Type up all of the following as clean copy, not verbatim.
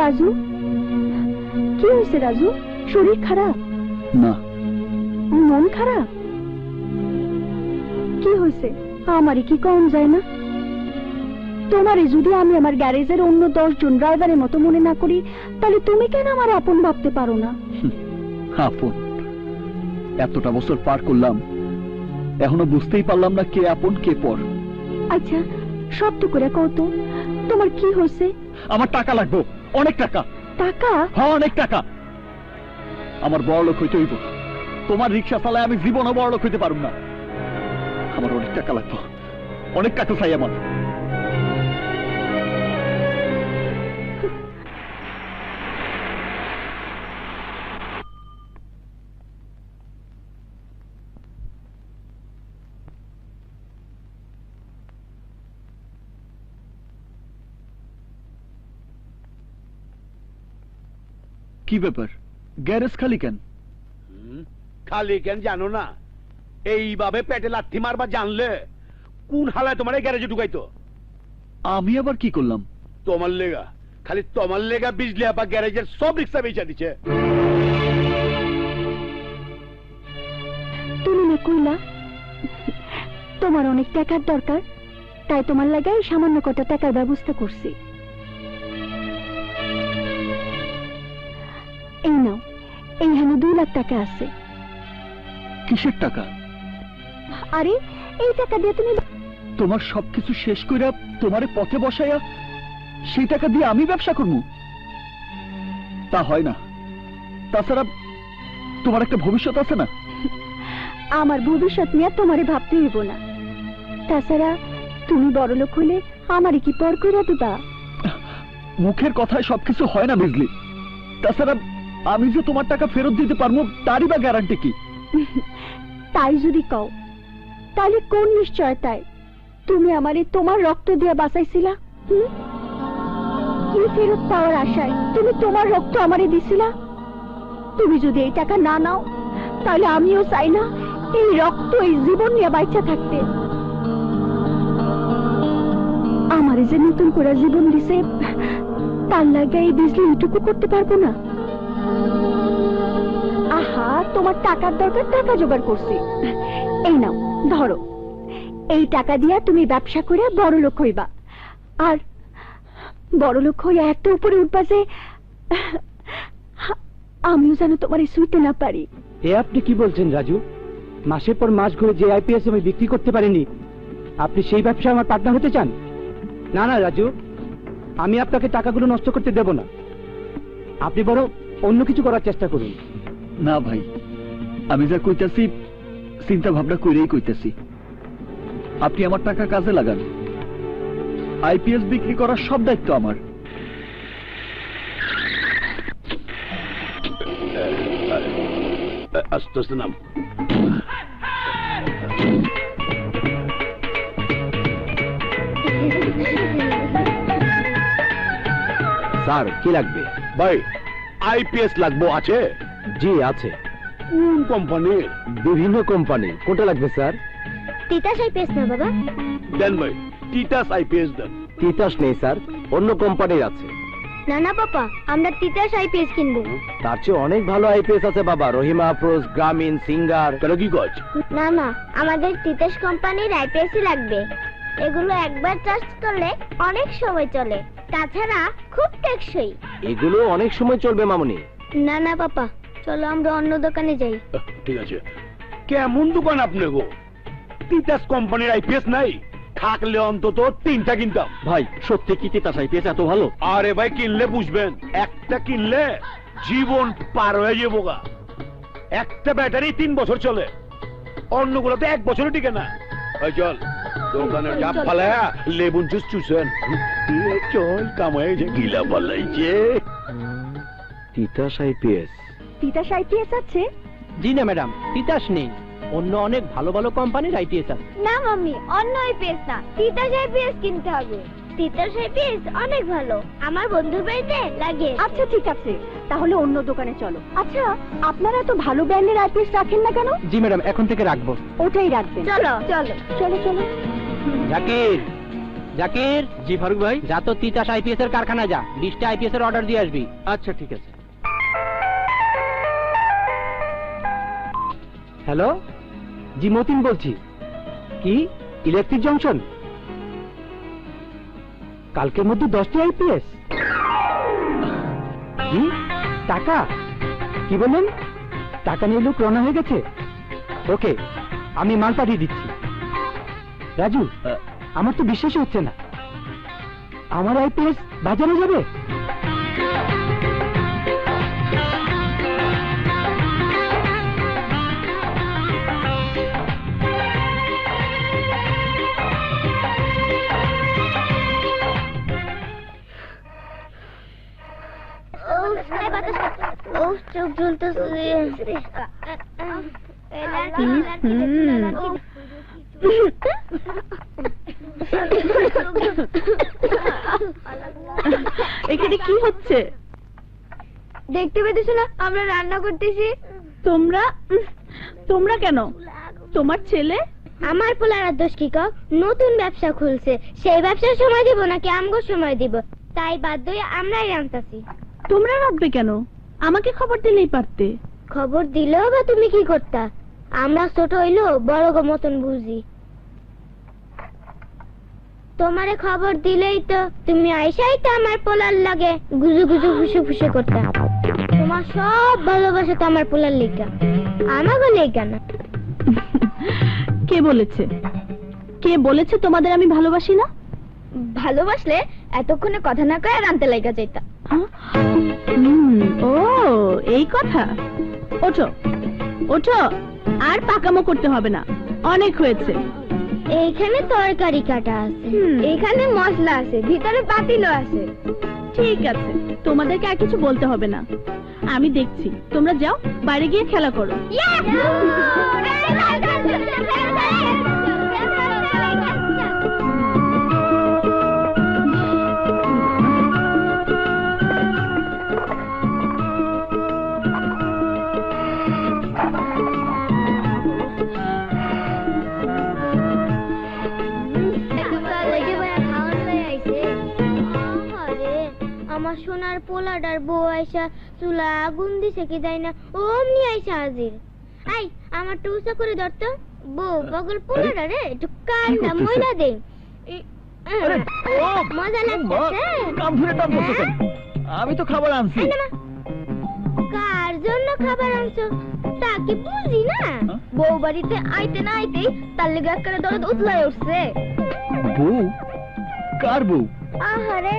রাজু, কি হয়েছে রাজু? শরীর খারাপ? না। মন খারাপ? কি হয়েছে আমারই কি কম যায় না? তোমারে যদি আমি আমার গ্যারেজের অন্য 10 জন ড্রাইভারের মতো মনে না করি, তাহলে তুমি কেন আমার আপন ভাবতে পারো না? আপন? এতটা বছর পার করলাম, এখনো বুঝতেই পারলাম না কে আপন কে পর। আচ্ছা শব্দ করে কও তো, তোমার কি হয়েছে? আমার টাকা লাগবে, অনেক টাকা। টাকা? হ্যাঁ অনেক টাকা। আমার বড় লোক হইতে হইব। তোমার রিক্সা চালায় আমি জীবনও বড় লোক হইতে পারব না। আমার অনেক টাকা লাগবে, অনেক টাকা চাই আমার। কি ব্যাপার, গ্যারেজ খালি কেন? খালি কেন জানো না? এইভাবে পেটে লাথি মারবা জানলে কোন হালায় তোমার এই গ্যারেজে ঢুকাইতো। আমি আবার কি করলাম? তোমার লেগা, খালি তোমার লেগা বিজলি আপা গ্যারেজের সব রিক্সা বেচা দিচ্ছে। তুমি না কইলা তোমার অনেক টাকার দরকার, তাই তোমার লাগাই সামান্য কটা টাকার ব্যবস্থা করছি। এই নাও, এইখানে 2 লাখ টাকা আছে। কিসের টাকা? আরে এই টাকা দিয়ে তুমি তোমার সবকিছু শেষ কইরা তোমারে পথে বসাইয়া সেই টাকা দিয়ে আমি ব্যবসা করবো? তা হয় না। তাছাড়া তোমার একটা ভবিষ্যৎ আছে না? আমার ভবিষ্যৎ নিয়ে তোমারে ভাবতে হইব না। তাছাড়া তুমি বড় লোক হইলে আমারে কি পর কইরা দিবা? মুখের কথায় সবকিছু হয় না বিজলি। তাছাড়া আমি যে তোমার টাকা ফেরত দিতে পারবো তারই বা গ্যারান্টি কি? তাই যদি কও, তাহলে কোন নিশ্চয়তায় তুমি আমারে তোমার রক্ত দিয়ে বাঁচাইছিলা? কি ফেরত পাওয়ার আশায় তুমি তোমার রক্ত আমারে দিছিলা? তুমি যদি এই টাকা না নাও, তাহলে আমিও চাই না এই রক্ত এই জীবন নিয়ে বাইচা থাকতে। আমারে যে নতুন করে জীবন দিছে, তার লাগে এই বিজলি এইটুকু করতে পারবো না? আহা, তোমার টাকার দরকার, টাকা জোগাড় করছি। এই নাও ধরো, এই টাকা দিয়া তুমি ব্যবসা করে বড় লোক হইবা। আর বড় লোক হইয়া এত উপরে উঠবা যে আমিও যেন তোমার শুইতে না পারি। এ আপনি কি বলছেন রাজু? মাসের পর মাস ঘুরে যে আইপিএস আমি বিক্রি করতে পারিনি, আপনি সেই ব্যবসায় আমার পার্টনার হতে চান? না না রাজু, আমি আপনাকে টাকাগুলো নষ্ট করতে দেব না। আপনি বরং অন্য কিছু করার চেষ্টা করুন। না ভাই, আমি যা কইতাছি চিন্তা ভাবনা কইরেই কইতাছি। আপনি আমার টাকা কাজে লাগান। আইপিএস বিক্রি করার সব দায়িত্ব আমার। আস্তে আস্তে নাম। স্যার কি লাগবে? ভাই আইপিএস লাগবো। আছে? জি আছে। কোন কোম্পানির? বিভিন্ন কোম্পানি। কোনটা লাগবে স্যার? তিতাস আইপিএস না বাবা? দেন ভাই, টিটাস আইপিএস দেন। তিতাস নেই স্যার, অন্য কোম্পানির আছে। না না বাবা, আমরা তিতাস আইপিএস কিনবো। তার চেয়ে অনেক ভালো আইপিএস আছে বাবা, রহিমা আফরোজ, গ্রামীণ, সিঙ্গার। কেন কি কাজ? না না, আমাদের তিতাস কোম্পানির আইপিএসই লাগবে। এগুলো একবার চার্জ করলে অনেক সময় চলে, তাছাড়া খুব টেকসই। এগুলো অনেক সময় চলবে মামুনি। না না বাবা, চলো আমরা অন্য দোকানে যাই। ঠিক আছে। কেমন দোকান আপনি গো? তিতাস কোম্পানির আইপিএস নাই? থাকলে অন্তত 3টা কিনতাম। ভাই সত্যি কি তিতাস আইপিএস এত ভালো? আরে ভাই কিনলে বুঝবেন, একটা কিনলে জীবন পার হয়ে যাবো গা। একটা ব্যাটারি 3 বছর চলে, অন্যগুলো তো 1 বছরও টিকে না। ওই চল দোকানের চাপ ফালায়া লেবুন জুস চুষেন। চল কামাই যে গিলা বলাইছে। তিতাস আইপিএস? তিতাস আইপিএস আছে? জি না ম্যাডাম, তিতাস নেই, অন্য অনেক ভালো ভালো কোম্পানির আইপিএস আছে। না মাম্মি, অন্য আইপিএস না, তিতাস আইপিএস কিনতে হবে। তিতাস আইপিএস অনেক ভালো, আমার বন্ধুর বাড়িতে লাগে। আচ্ছা ঠিক আছে, তাহলে অন্য দোকানে চলো। আচ্ছা, আপনারা তো ভালো ব্র্যান্ডের আইপিএস রাখেন না কেন? জি ম্যাডাম, এখন থেকে রাখবো। ওটাই রাখবেন। চলো চলো চলো চলো। জাকির, জাকির। জি ফারুক ভাই। যা তো তিতাস আইপিএস এর কারখানায় যা, 20টা আইপিএস এর অর্ডার দিয়ে আসবি। আচ্ছা ঠিক আছে। হ্যালো, জি মতিন বলছি। কি ইলেকট্রিক জংশন? কালকের মধ্যে 10টি আইপিএস? কি টাকা? কি বললেন? টাকা নিয়ে লোক রওনা হয়ে গেছে? ওকে, আমি মাল পাঠিয়ে দিচ্ছি। রাজু, আমার তো বিশ্বাসই হচ্ছে না, আমার আইপিএস বাজারে যাবে। চোখ জ্বলতেছে। এখানে কি হচ্ছে? দেখতে পেতেছো না আমরা রান্না করতেছি? তোমরা তোমরা কেন? তোমার ছেলে? আমার পোলার দোষ কি কক? নতুন ব্যবসা খুলছে, সেই ব্যবসার সময় দিব নাকি আমগো সময় দিব? তাই বাধ্য হয়ে আমরাই রান্তাছি। তোমরা রাখবে কেন? আমাকে খবর দিলেই পারতে। খবর দিলেও বা তুমি কি করতা? আমরা ছোট হইলো বড় গো মতন বুঝি। তোমারে খবর দিলেই তো তুমি আইসাই তো আমার পোলার লাগে গুজু গুজু ফুসু ফুসু করতা। তোমার সব ভালোবাসা তো আমার পোলার লেগা, আমাকে লেগা না। কে বলেছে? কে বলেছে তোমাদের আমি ভালোবাসি না? ভালোবাসলে এতক্ষণে কথা না কয়ে রানতে লাগা যাইতা। ও এই কথা। ওঠো ওঠো, আর পাকামো করতে হবে না, অনেক হয়েছে। এইখানে তরকারি কাটা আছে, এখানে মশলা আছে, ভিতরে পাতিলও আছে। ঠিক আছে, তোমাদেরকে আর কিছু বলতে হবে না, আমি দেখছি। তোমরা যাও, বাইরে গিয়ে খেলা করো। আমার সোনার পোলাডার বউ আইসা চুলা আগুন দিছে কি দেয় না, অমনি আইসা হাজির। আই আমার টুসা করে ধরতো বউ বগল পোলাডারে একটু কান্না ময়লা দে। মজা লাগছে? আমি তো খাবার আনছি। কার জন্য খাবার আনছো তা কি বুঝি না? বউ বাড়িতে আইতে না আইতেই তার লেগে একটা দরদ উতলায় উঠছে। বউ? কার বউ? আহারে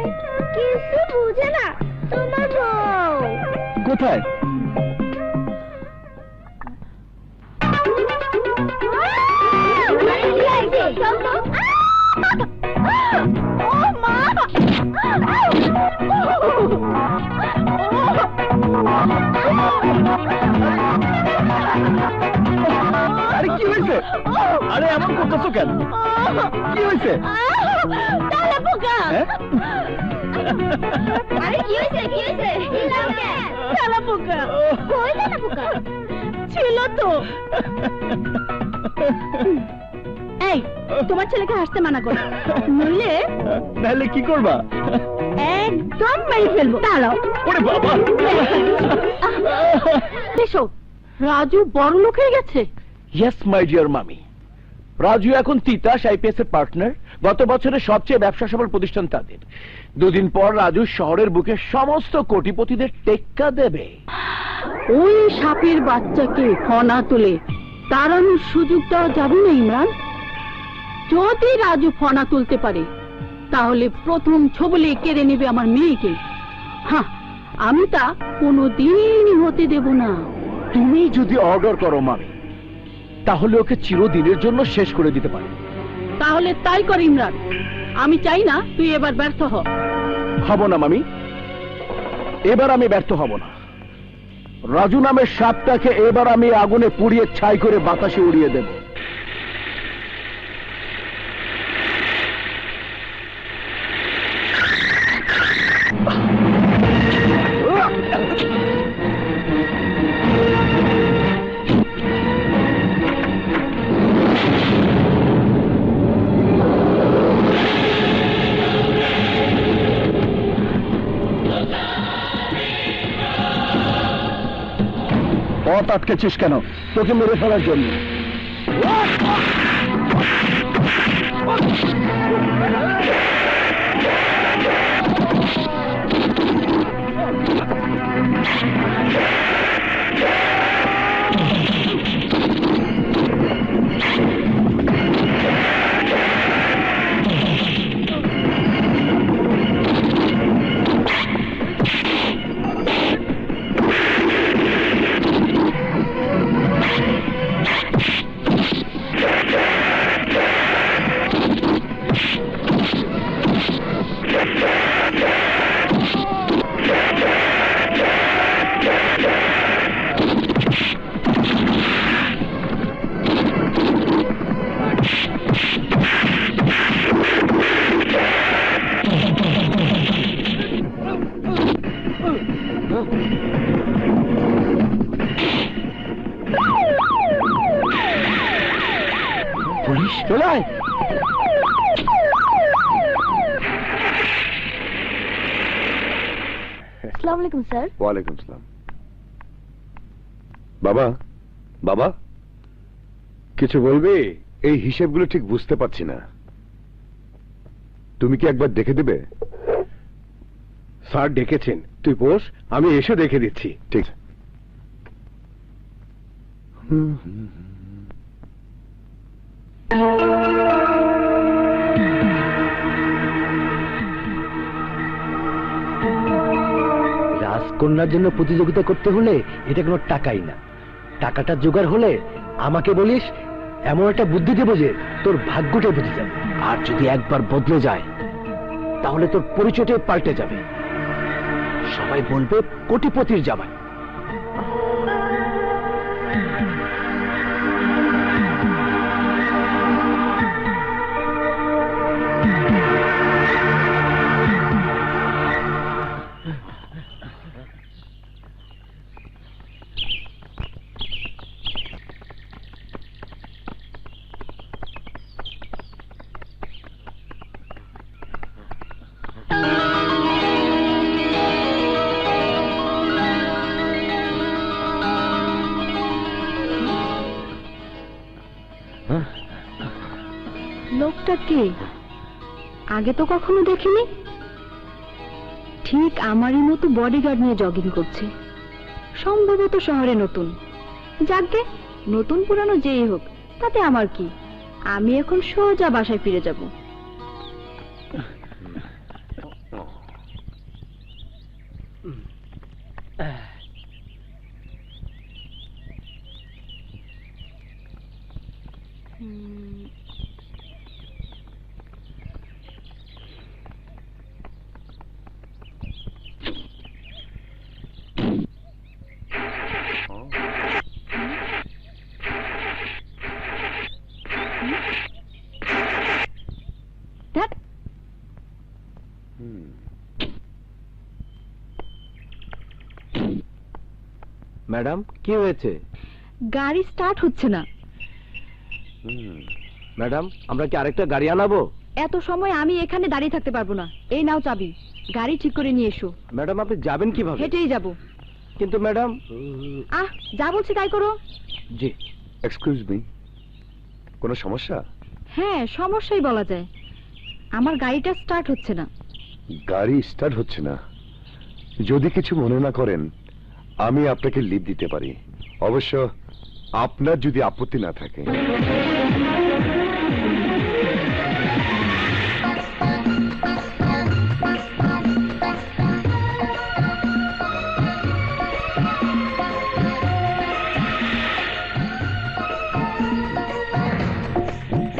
কিছু বুঝে না তোমার বউ। কোথায়? আরে কি হয়েছে? আরে এমন করতেছো কেন? কি হয়েছে? তালা পোকা। আরে কি হয়েছে? কি হয়েছে? তালা পোকা। কই তালা পোকা? ছিল তো। এই তোমার ছেলেকে হাসতে মানা করো, নইলে তাহলে কি করবা? একদম মেরে ফেলবো। দাঁড়াও। ওরে বাবা! এসো, রাজু বড় লোক হয়ে গেছে। ইয়েস মাই ডিয়ার মামি, রাজু এখন তিতাস আইপিএস এর পার্টনার। গত বছরের সবচেয়ে ব্যবসা সফল প্রতিষ্ঠান তাদের। দুদিন পর রাজু শহরের বুকে সমস্ত কোটিপতিদের টেক্কা দেবে। ওই সাপের বাচ্চাকে ফনা তুলে তাড়ানোর সুযোগ দেওয়া যাবে না ইমরান। যদি রাজু ফনা তুলতে পারে তাহলে প্রথম ছবলে কেড়ে নেবে আমার মেয়েকে। হ্যাঁ, আমি তা কোনোদিনই হতে দেব না। তুমি যদি অর্ডার করো মামি, তাহলে ওকে চিরদিনের জন্য শেষ করে দিতে পারে। তাহলে তাই কর ইমরান, আমি চাই না তুই এবার ব্যর্থ হ। হব না মামি, এবার আমি ব্যর্থ হব না। রাজু নামের সাপটাকে এবার আমি আগুনে পুড়িয়ে ছাই করে বাতাসে উড়িয়ে দেব। পথ আটকেছিস কেন? তোকে মেরে ফেলার জন্য। পুলিশ চলে আয়। আসসালামু আলাইকুম স্যার। ওয়ালাইকুম সালাম। বাবা, বাবা কিছু বলবে? এই হিসেবগুলো ঠিক বুঝতে পারছি না। তুমি কি একবার দেখে দেবে? স্যার ডেকেছেন, তুই বস, আমি এসে দেখে দিচ্ছি। ঠিক। রাজকন্যার জন্য প্রতিযোগিতা করতে হলে এটা কোনো টাকাই না। টাকাটা জোগাড় হলে আমাকে বলিস, এমন একটা বুদ্ধি দেবো যে তোর ভাগ্যটাই বুঝে যাবে। আর যদি একবার বদলে যায় তাহলে তোর পরিচয়টাই পাল্টে যাবে। সবাই বলবে কোটিপতির জামাই। লোকটা কে? আগে তো কখনো দেখিনি। ঠিক আমারই মতো বডিগার্ড নিয়ে জগিং করছে। সম্ভবত শহরে নতুন। যাকগে, নতুন পুরানো যেই হোক তাতে আমার কি। আমি এখন সোজা বাসায় ফিরে যাব। ম্যাডাম কি হয়েছে? গাড়ি স্টার্ট হচ্ছে না। ম্যাডাম আমরা কি আরেকটা গাড়ি আনাবো? এত সময় আমি এখানে দাঁড়িয়ে থাকতে পারবো না। এই নাও চাবি, গাড়ি ঠিক করে নিয়ে এসো। ম্যাডাম আপনি যাবেন কিভাবে? হেঁটেই যাব। কিন্তু ম্যাডাম। যা বলছি তাই করো। জি। এক্সকিউজ মি, কোনো সমস্যা? হ্যাঁ, সমস্যাই বলা যায়। আমার গাড়িটা স্টার্ট হচ্ছে না। গাড়ি স্টার্ট হচ্ছে না? যদি কিছু মনে না করেন আমি আপনাকে লিভ দিতে পারি, অবশ্য আপনার যদি আপত্তি না থাকে।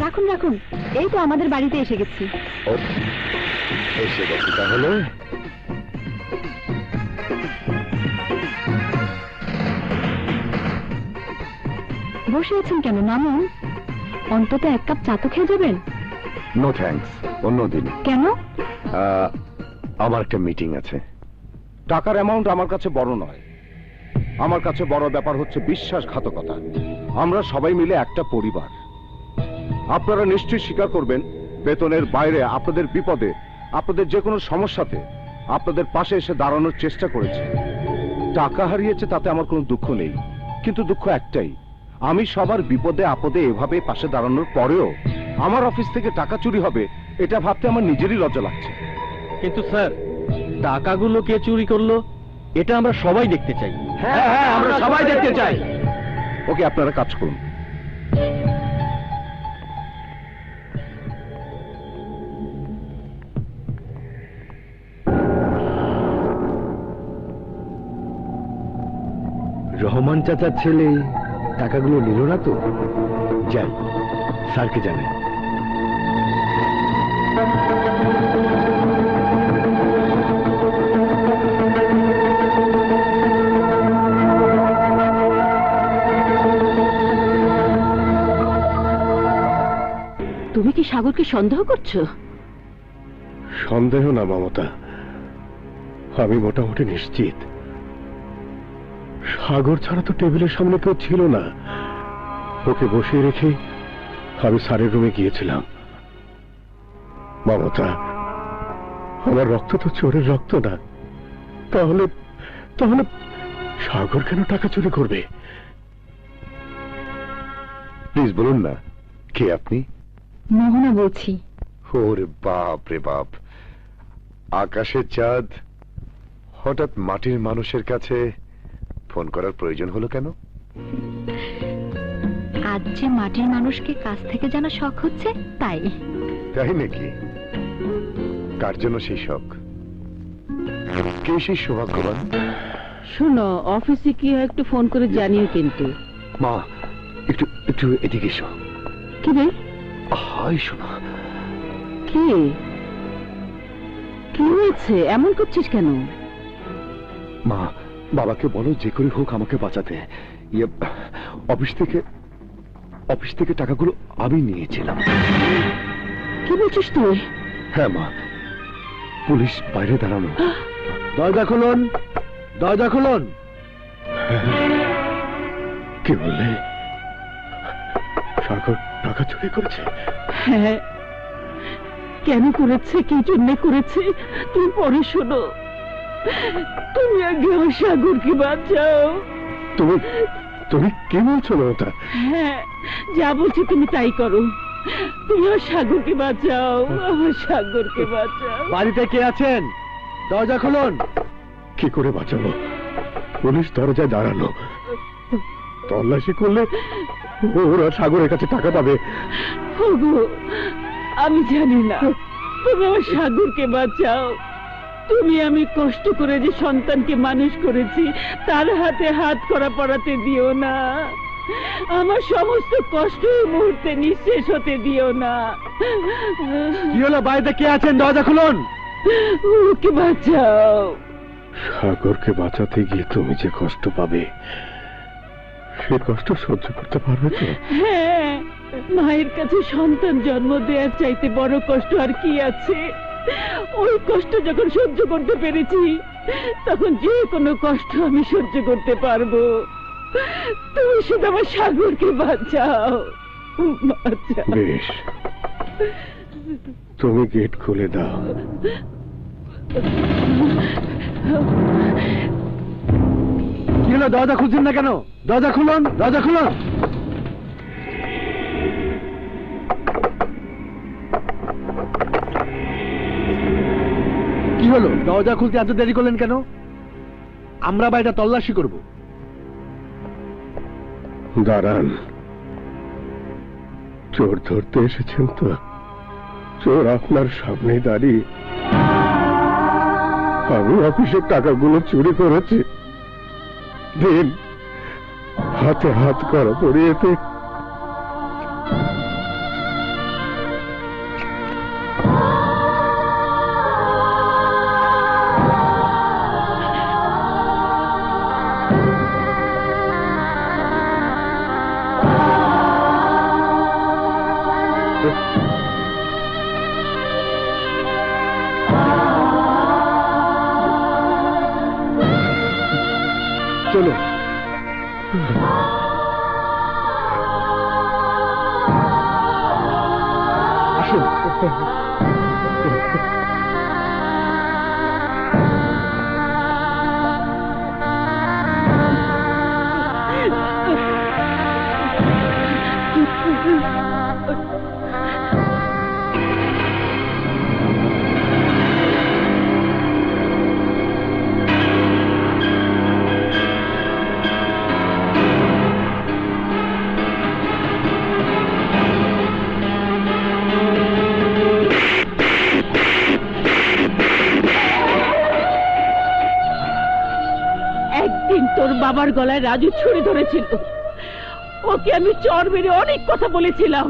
রাখুন রাখুন, এই তো আমাদের বাড়িতে এসে গেছি। এসে গেছি তাহলে। বসে আছেন কেন? নামুন, অন্তত এক কাপ চা তো খেয়ে যাবেন। নো থ্যাঙ্কস, অন্যদিন। কেন? আমার একটা মিটিং আছে। টাকার অ্যামাউন্ট আমার কাছে বড় নয়, আমার কাছে বড় ব্যাপার হচ্ছে বিশ্বাসঘাতকতা। আমরা সবাই মিলে একটা পরিবার। আপনারা নিশ্চয়ই স্বীকার করবেন, বেতনের বাইরে আপনাদের বিপদে, আপনাদের যে কোনো সমস্যাতে আপনাদের পাশে এসে দাঁড়ানোর চেষ্টা করেছে। টাকা হারিয়েছে তাতে আমার কোনো দুঃখ নেই, কিন্তু দুঃখ একটাই, আমি সবার বিপদে আপদে এভাবে পাশে দাঁড়ানোর পরেও আমার অফিস থেকে টাকা চুরি হবে এটা ভাবতে আমার নিজেরই লজ্জা লাগছে। কিন্তু স্যার, টাকাগুলো কে চুরি করলো এটা আমরা সবাই দেখতে চাই। হ্যাঁ, আমরা সবাই দেখতে চাই। ওকে, আপনারা কাজ করুন। রহমান চাচার ছেলে টাকাগুলো নিল না তো? যাই, স্যারকে জানে। তুমি কি সাগরকে সন্দেহ করছো? সন্দেহ না মমতা, আমি মোটামুটি নিশ্চিত সাগর ছাড়া তো টেবিলের সামনে কেউ ছিল না। ওকে বসিয়ে রেখে আমি স্যারের রুমে গিয়েছিলাম। মমতা, আমার রক্ত তো চোরের রক্ত না, তাহলে তাহলে সাগর কেন টাকা চুরি করবে? প্লিজ বলুন না, কে আপনি? মোহনা বলছি। ওরে বাপ রে বাপ, আকাশের চাঁদ, হঠাৎ মাটির মানুষের কাছে ফোন করার প্রয়োজন হলো কেন? আজ যে মাটির মানুষকে কাছ থেকে জানা শখ হচ্ছে, তাই। তাই নাকি? কার জন্য সেই শখ? কে সেই সৌভাগ্যবান? শোনো, অফিসে কি হয় একটু ফোন করে জানিও কিন্তু। মা, একটু একটু এদিকে এসো। কি রে? হাই শোনা। কি কি হয়েছে? এমন করছিস কেন? মা, বাবাকে বলো যে করে হোক আমাকে বাঁচাতে। অফিস থেকে টাকাগুলো আমি নিয়েছিলাম। কি বলছিস তুই? হ্যাঁ মা, পুলিশ বাইরে দাঁড়ানো। দরজা খুলুন, দরজা খুলুন। কি বললে? সাগর টাকা চুরি করেছে? হ্যাঁ, কেন করেছে, কি জন্য করেছে তুমি পরে শোনো। তুমি আগে আমার সাগরকে বাঁচাও। তুমি তুমি কি বলছো মমতা? হ্যাঁ, যা বলছি তুমি তাই করো। তুমি আমার সাগরকে বাঁচাও, আমার সাগরকে বাঁচাও। বাড়িতে কে আছেন? দরজা খুলুন। কি করে বাঁচাবো? পুলিশ দরজায় দাঁড়ানো, তল্লাশি করলে ওরা সাগরের কাছে টাকা পাবে। ওগো, আমি জানি না, তুমি আমার সাগরকে বাঁচাও। তুমি, আমি কষ্ট করে যে সন্তানকে মানুষ করেছি তার হাতে হাত করা পড়াতে দিও না। আমার সমস্ত কষ্ট এই মুহূর্তে নিঃশেষ হতে দিও না। কি হলো? বাড়িতে কে আছেন? দরজা খুলুন। ওকে বাঁচাও। সাগরকে বাঁচাতে গিয়ে তুমি যে কষ্ট পাবে, সে কষ্ট সহ্য করতে পারবে তো? হ্যাঁ, মায়ের কাছে সন্তান জন্ম দেওয়ার চাইতে বড় কষ্ট আর কি আছে? ওই কষ্ট যখন সহ্য করতে পেরেছি, তখন যে কোনো কষ্ট আমি সহ্য করতে পারবো। তুমি শুধু আমার সাগরকে বাঁচাও, বাঁচাও। বেশ, তুমি গেট খুলে দাও। কি হলো? দরজা খুলছেন না কেন? দরজা খুলুন, দরজা খুলুন। কি হলো? দরজা খুলতে এত দেরি করলেন কেন? আমরা বাড়িটা তল্লাশি করব। দাঁড়ান, চোর ধরতে এসেছেন তো? চোর আপনার সামনে দাঁড়িয়ে। আমি অফিসের টাকাগুলো চুরি করেছি। দিন, হাতে হাত করা পড়িয়েতে। চলো। আসুন। একদিন তোর বাবার গলায় রাজু ছুরি ধরেছিল, ওকে আমি চর মেরে অনেক কথা বলেছিলাম।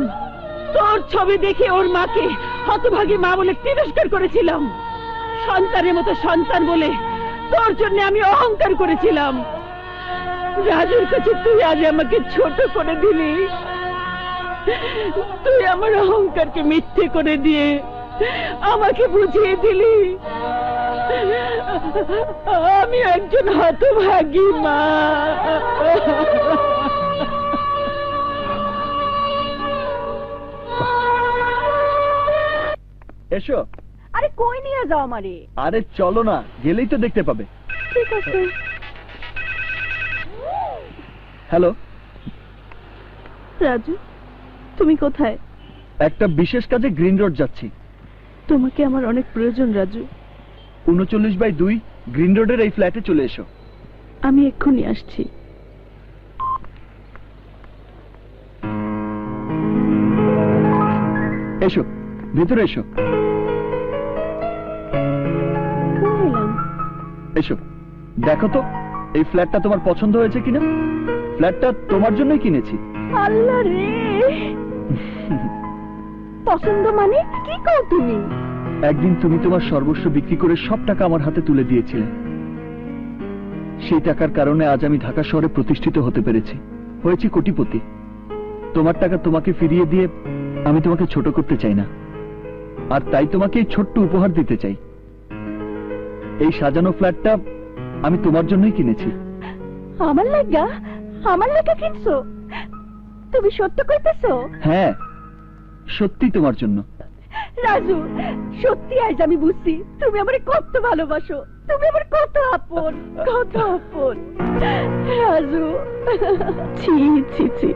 তোর ছবি দেখে ওর মাকে হতভাগী মা বলে তিরস্কার করেছিলাম। সন্তানের মতো সন্তান বলে তোর জন্য আমি অহংকার করেছিলাম। রাজুর কাছে তুই আজ আমাকে ছোট করে দিলি। তুই আমার অহংকারকে মিথ্যে করে দিয়ে আমাকে বুঝিয়ে দিলি আমি একজন হতভাগী মা। এসো। আরে কই নিয়ে যাও আমারে? আরে চলো না, গেলেই তো দেখতে পাবে। ঠিক আছে। হ্যালো, রাজু, তুমি কোথায়? একটা বিশেষ কাজে গ্রিন রোড যাচ্ছি। তোমাকে আমার অনেক প্রয়োজন রাজু। 39/2 গ্রিন রোডের এই ফ্ল্যাটে চলে এসো। আমি এক্ষুনি আসছি। এসো, ভেতরে এসো। এসো, দেখো তো এই ফ্ল্যাটটা তোমার পছন্দ হয়েছে কিনা। ফ্ল্যাটটা তোমার জন্যই কিনেছি। আল্লাহ রে, পছন্দ মানে কি কও তুমি? একদিন তুমি তোমার সর্বস্ব বিক্রি করে সব টাকা আমার হাতে তুলে দিয়েছিলে। সেই টাকার কারণে আজ আমি ঢাকা শহরে প্রতিষ্ঠিত হতে পেরেছি, হয়েছি কোটিপতি। তোমার টাকা তোমাকে ফিরিয়ে দিয়ে আমি তোমাকে ছোট করতে চাই না, আর তাই তোমাকে এই ছোট্ট উপহার দিতে চাই। এই সাজানো ফ্ল্যাটটা আমি তোমার জন্যই কিনেছি। আমার লাগা কিনছো? তুমি সত্য কইতেছো? হ্যাঁ, সত্যি তোমার জন্য। রাজু, সত্যি আজ আমি বুঝছি তুমি আমারে কত ভালোবাসো, তুমি আমার কত আপন, কত আপন। রাজু, ছি ছি ছি।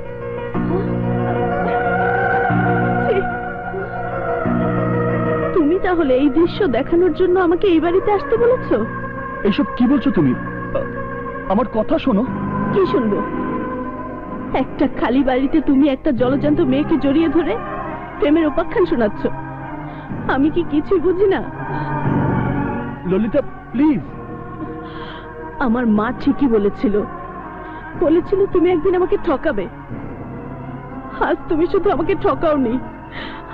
তুমি তাহলে এই দৃশ্য দেখানোর জন্য আমাকে এই বাড়িতে আসতে বলেছো? এসব কি বলছো তুমি? আমার কথা শোনো। কি শুনবো? একটা খালি বাড়িতে তুমি একটা জলজান্ত মেয়েকে জড়িয়ে ধরে প্রেমের উপাখ্যান শোনাচ্ছ। আমি কি কিছুই বুঝি না? ললিতা প্লিজ। আমার মা ঠিকই বলেছিল তুমি একদিন আমাকে ঠকাবে। আজ তুমি শুধু আমাকে ঠকাওনি,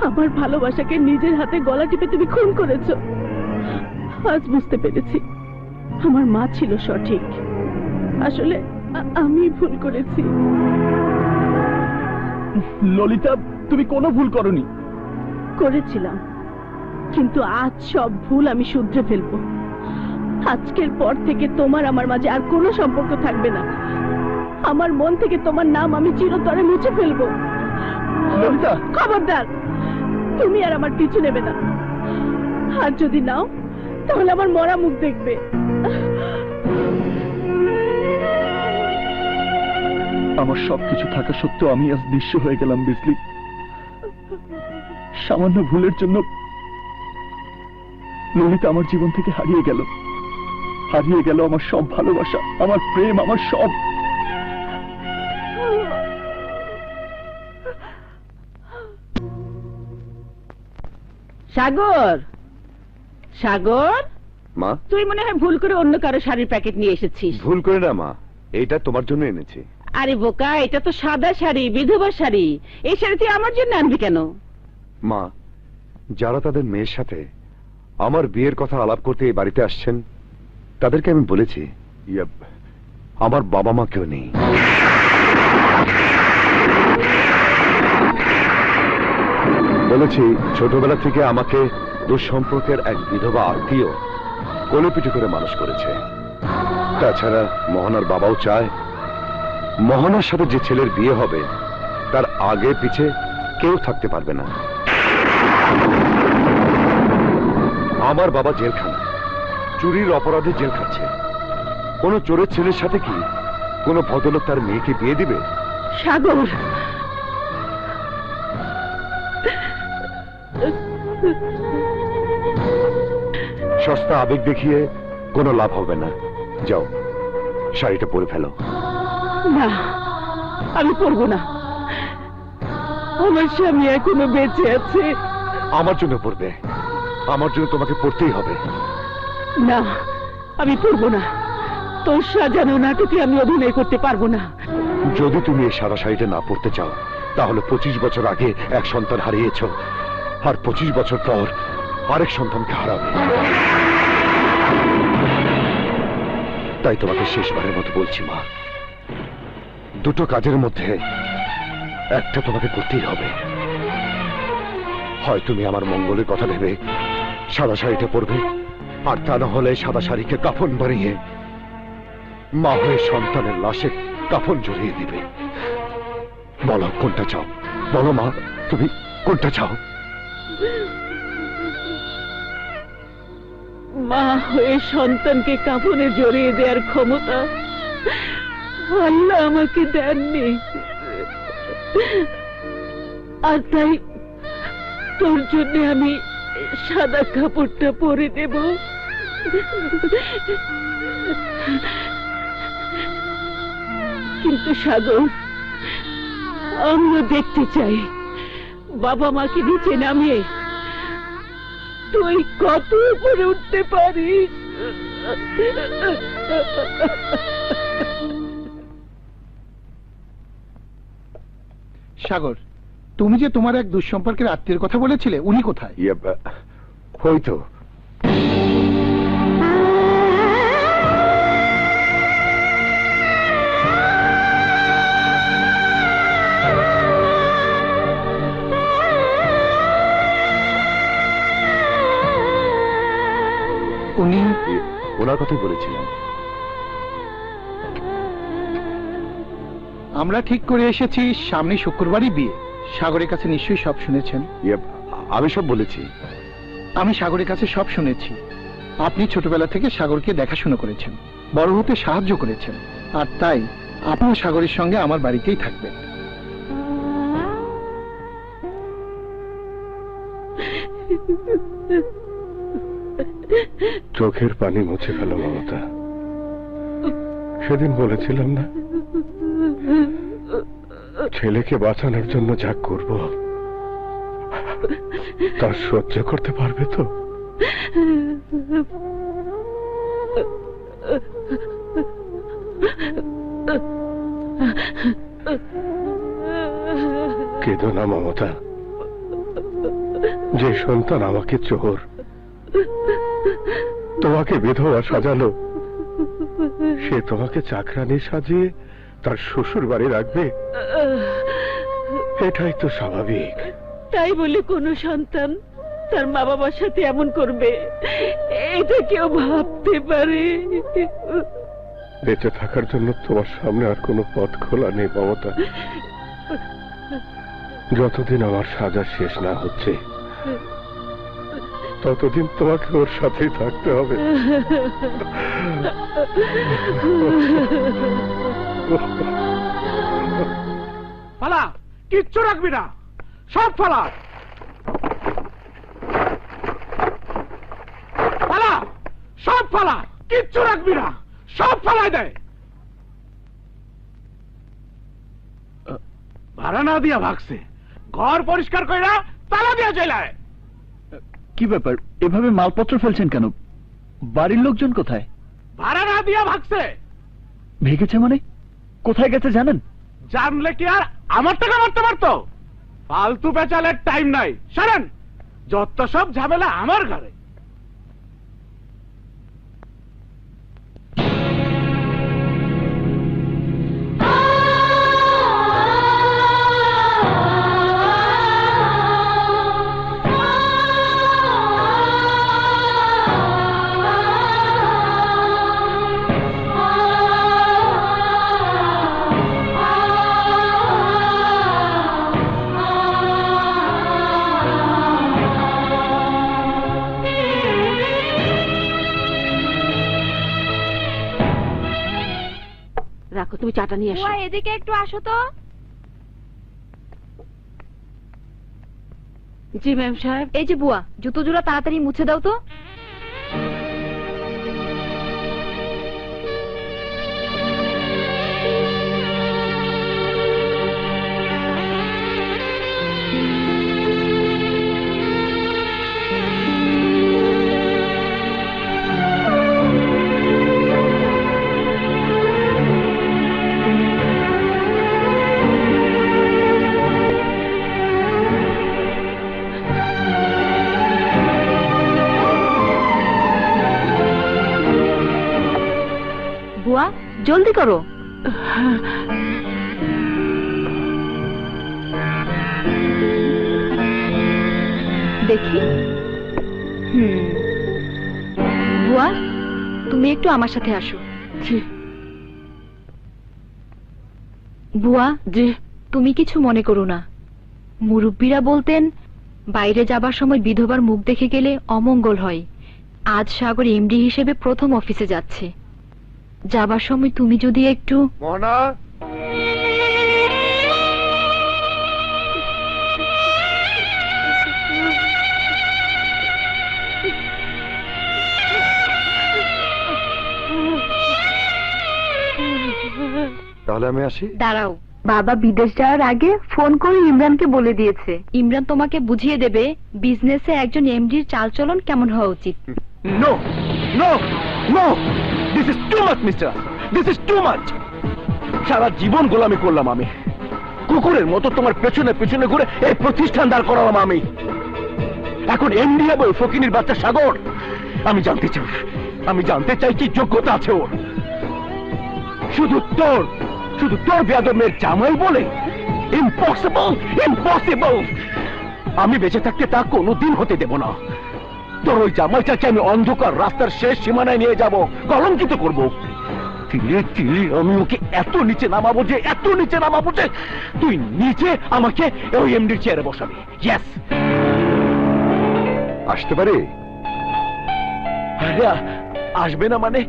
আমার ভালোবাসাকে নিজের হাতে গলা টিপে তুমি খুন করেছো। আজ বুঝতে পেরেছি আমার মা ছিল সঠিক, আসলে আমি ভুল করেছি। ললিতা, তুমি কোনো ভুল করনি। করেছিলাম, কিন্তু আজ সব ভুল আমি শুধরে ফেলবো। আজকের পর থেকে তোমার আমার মাঝে আর কোনো সম্পর্ক থাকবে না। আমার মন থেকে তোমার নাম আমি চিরতরে মুছে ফেলবো। ললিতা, খবরদার, তুমি আর আমার পিছু নেবে না। আর যদি নাও তাহলে আমার মরা মুখ দেখবে। আমার সবকিছু থাকা সত্ত্বেও আমি আজ নিঃস্ব হয়ে গেলাম বিজলি। সামান্য ভুলের জন্য ললিতা আমার জীবন থেকে হারিয়ে গেল আমার সব ভালোবাসা, আমার প্রেম, আমার সব। সাগর, সাগর, মা, তুই মনে হয় ভুল করে অন্য কারো শাড়ির প্যাকেট নিয়ে এসেছিস। ভুল করে না মা, এইটা তোমার জন্য এনেছি। আরে বোকা, এটা তো সাদা শাড়ি, বিধবা শাড়ি। এই শাড়ি তুই আমার জন্য আনবি কেন? মা, যারা তাদের মেয়ের সাথে আমার বিয়ের কথা আলাপ করতে এই বাড়িতে আসছেন তাদেরকে আমি বলেছি আমার বাবা মা কেউ নেই। বলেছি ছোটবেলা থেকে আমাকে দুঃসম্পর্কের এক বিধবা আত্মীয় কোলে পিঠে করে মানুষ করেছে। তাছাড়া মোহনার বাবাও চায় মোহনার সাথে যে ছেলের বিয়ে হবে তার আগে পিছে কেউ থাকতে পারবে না। আমার বাবা জেলখানা, চুরির অপরাধে জেল খাচ্ছে। কোন চোরের ছেলের সাথে কি কোন ভদ্রলোক তার মেয়েকে বিয়ে দিবে? সাগর, সস্তা আবেগ দেখিয়ে কোনো লাভ হবে না। যাও, শাড়িটা পরে ফেলো। না, আমি পরবো না। আমার স্বামী এখনো বেঁচে আছে। আমার জন্য পরবে, আমার জন্য তোমাকে পড়তেই হবে। না, আমি পরবো না। এত সাজানো নাটকে আমি অভিনয় করতে পারবো না। যদি তুমি এই সাদা শাড়িটা না পড়তে চাও তাহলে 25 বছর আগে এক সন্তান হারিয়েছ, আর 25 বছর পর আরেক সন্তানকে হারাবে। তাই তোমাকে শেষবারের মতো বলছি মা, দুটো কাজের মধ্যে একটা তোমাকে করতেই হবে। হয় তুমি আমার মঙ্গলের কথা ভেবে সাদা শাড়িটা পরবে, আর তা না হলে সাদা শাড়িকে কাফন বানিয়ে মা হয়ে সন্তানের লাশে কাফন জড়িয়ে দিবে। বলো কোনটা চাও, বলো মা, তুমি কোনটা চাও? মা হয়ে সন্তানকে কাফনে জড়িয়ে দেওয়ার ক্ষমতা আল্লাহ আমাকে দেননি, আর তাই তোর জন্য আমি সাদা কাপড়টা পরে দেব। কিন্তু সাগর, আমিও দেখতে চাই বাবা মাকে নিচে নামিয়ে তুই কত উপরে উঠতে পারিস। সাগর, তুমি যে তোমার এক দুঃসম্পর্কের আত্মীয়ের কথা বলেছিলে, উনি কোথায়? হয়তো উনি ওনার কথাই বলেছিলাম। আমরা ঠিক করে এসেছি সামনে শুক্রবারই বিয়ে। সাগরের কাছে নিশ্চয়ই সব শুনেছেন। আমি সব বলেছি। আমি সাগরের কাছে সব শুনেছি। আপনি ছোটবেলা থেকে সাগরকে দেখাশোনা করেছেন, বড় হতে সাহায্য করেছেন, আর তাই আপনিও সাগরের সঙ্গে আমার বাড়িতেই থাকবেন। চোখের পানি মুছে গেল মমতা। সেদিন বলেছিলাম না, ছেলেকে বাঁচানোর জন্য যা করব তা সহ্য করতে পারবে তো? কেঁদো না মমতা। যে সন্তান আমাকে চোর, তোমাকে বিধবা সাজালো, সে তোমাকে চাকরানি সাজিয়ে তার শ্বশুর বাড়ি রাখবে? এটাই তো স্বাভাবিক। তাই বলে কোনো সন্তান তার মা বাবার সাথে এমন করবে, এটা কেউ ভাবতে পারে? বেঁচে থাকার জন্য তোমার সামনে আর কোনো পথ খোলা নেই মমতা। যতদিন আমার সাজা শেষ না হচ্ছে ততদিন তোমাকে ওর সাথেই থাকতে হবে। ফালা, কিচ্ছু রাখবি না, সব ফালা। ফালা, সব ফালা, কিচ্ছু রাখবি না, সব ফালাই দেয়। ভাড়া না দিয়া ভাগছে, ঘর পরিষ্কার কইরা তালা দিয়া চলায়। কি ব্যাপার, এভাবে মালপত্র ফেলছেন কেন? বাড়ির লোকজন কোথায়? ভাড়া না দিয়া ভাগছে। ভেগেছে মানে? কোথায় গেছে জানেন? জানলে কি আর আমার টাকা মারতে পারতো? ফালতু পেঁচালের টাইম নাই, সরেন। যত সব ঝামেলা আমার ঘরে। রাখো, তুমি চাটা নিয়ে আসো। এদিকে একটু আসো তো। জি ম্যাম সাহেব। এই যে বুয়া, জুতো জোড়া তাড়াতাড়ি মুছে দাও তো। জলদি করো। দেখি। বুয়া, তুমি একটু আমার সাথে আসো। বুয়া, তুমি কিছু মনে করো না। মুরব্বীরা বলতেন বাইরে যাবার সময় বিধবার মুখ দেখে গেলে অমঙ্গল হয়। আজ সাগর এমডি হিসেবে প্রথম অফিসে যাচ্ছে। যাবার সময় তুমি যদি একটু মোহনা, তাহলে আমি আসি। দাঁড়াও, বাবা বিদেশ যাওয়ার আগে ফোন করে ইমরানকে বলে দিয়েছে ইমরান তোমাকে বুঝিয়ে দেবে বিজনেসে একজন এমডির চালচলন কেমন হওয়া উচিত। No no no, this is too much mister, this is too much. সারা জীবন গোলামি করলাম আমি, কুকুরের মতো তোমার পেছনে পেছনে ঘুরে এই প্রতিষ্ঠান দাঁড় করালাম আমি। এখন এমডি হবে ওই ফকিনীর বাচ্চা সাগর। আমি জানতে চাই কি যোগ্যতা আছে ওর। শুধু তোর বেয়াদব মেয়ের জামাই বলে? Impossible, impossible. আমি বেঁচে থাকতে তা কোনোদিন হতে দেব না। তোর ওই জামাইটাকে আমি অন্ধকার রাস্তার শেষ সীমানায় নিয়ে যাব, কলঙ্কিত করব। ধীরে ধীরে আমি ওকে এত নিচে নামাবো যে তুই নিচে আমাকে ওই এমডির চেয়ারে বসাবি। ইয়েস। আসতে পারি? আরে আসবে না মানে?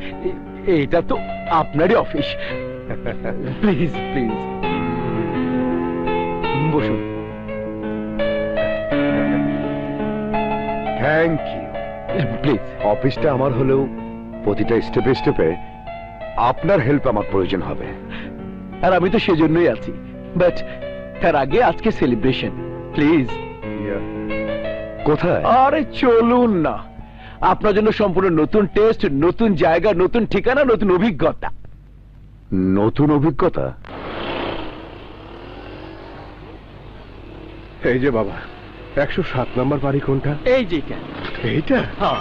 এটা তো আপনারই অফিস। প্লিজ প্লিজ বসুন। Thank you. প্লিজ। অফিসটা আমার হলেও প্রতিটা স্টেপে স্টেপে আপনার হেল্প আমার প্রয়োজন হবে। আর আমি তো সেজন্যই আছি। বাট তার আগে আজকে সেলিব্রেশন, প্লিজ। কোথায়? আরে চলুন না, আপনার জন্য সম্পূর্ণ নতুন টেস্ট, নতুন জায়গা, নতুন ঠিকানা, নতুন অভিজ্ঞতা। নতুন অভিজ্ঞতা? এই যে বাবা, 107 নম্বর বাড়ি কোনটা? এই যে কেন এইটা? হ্যাঁ।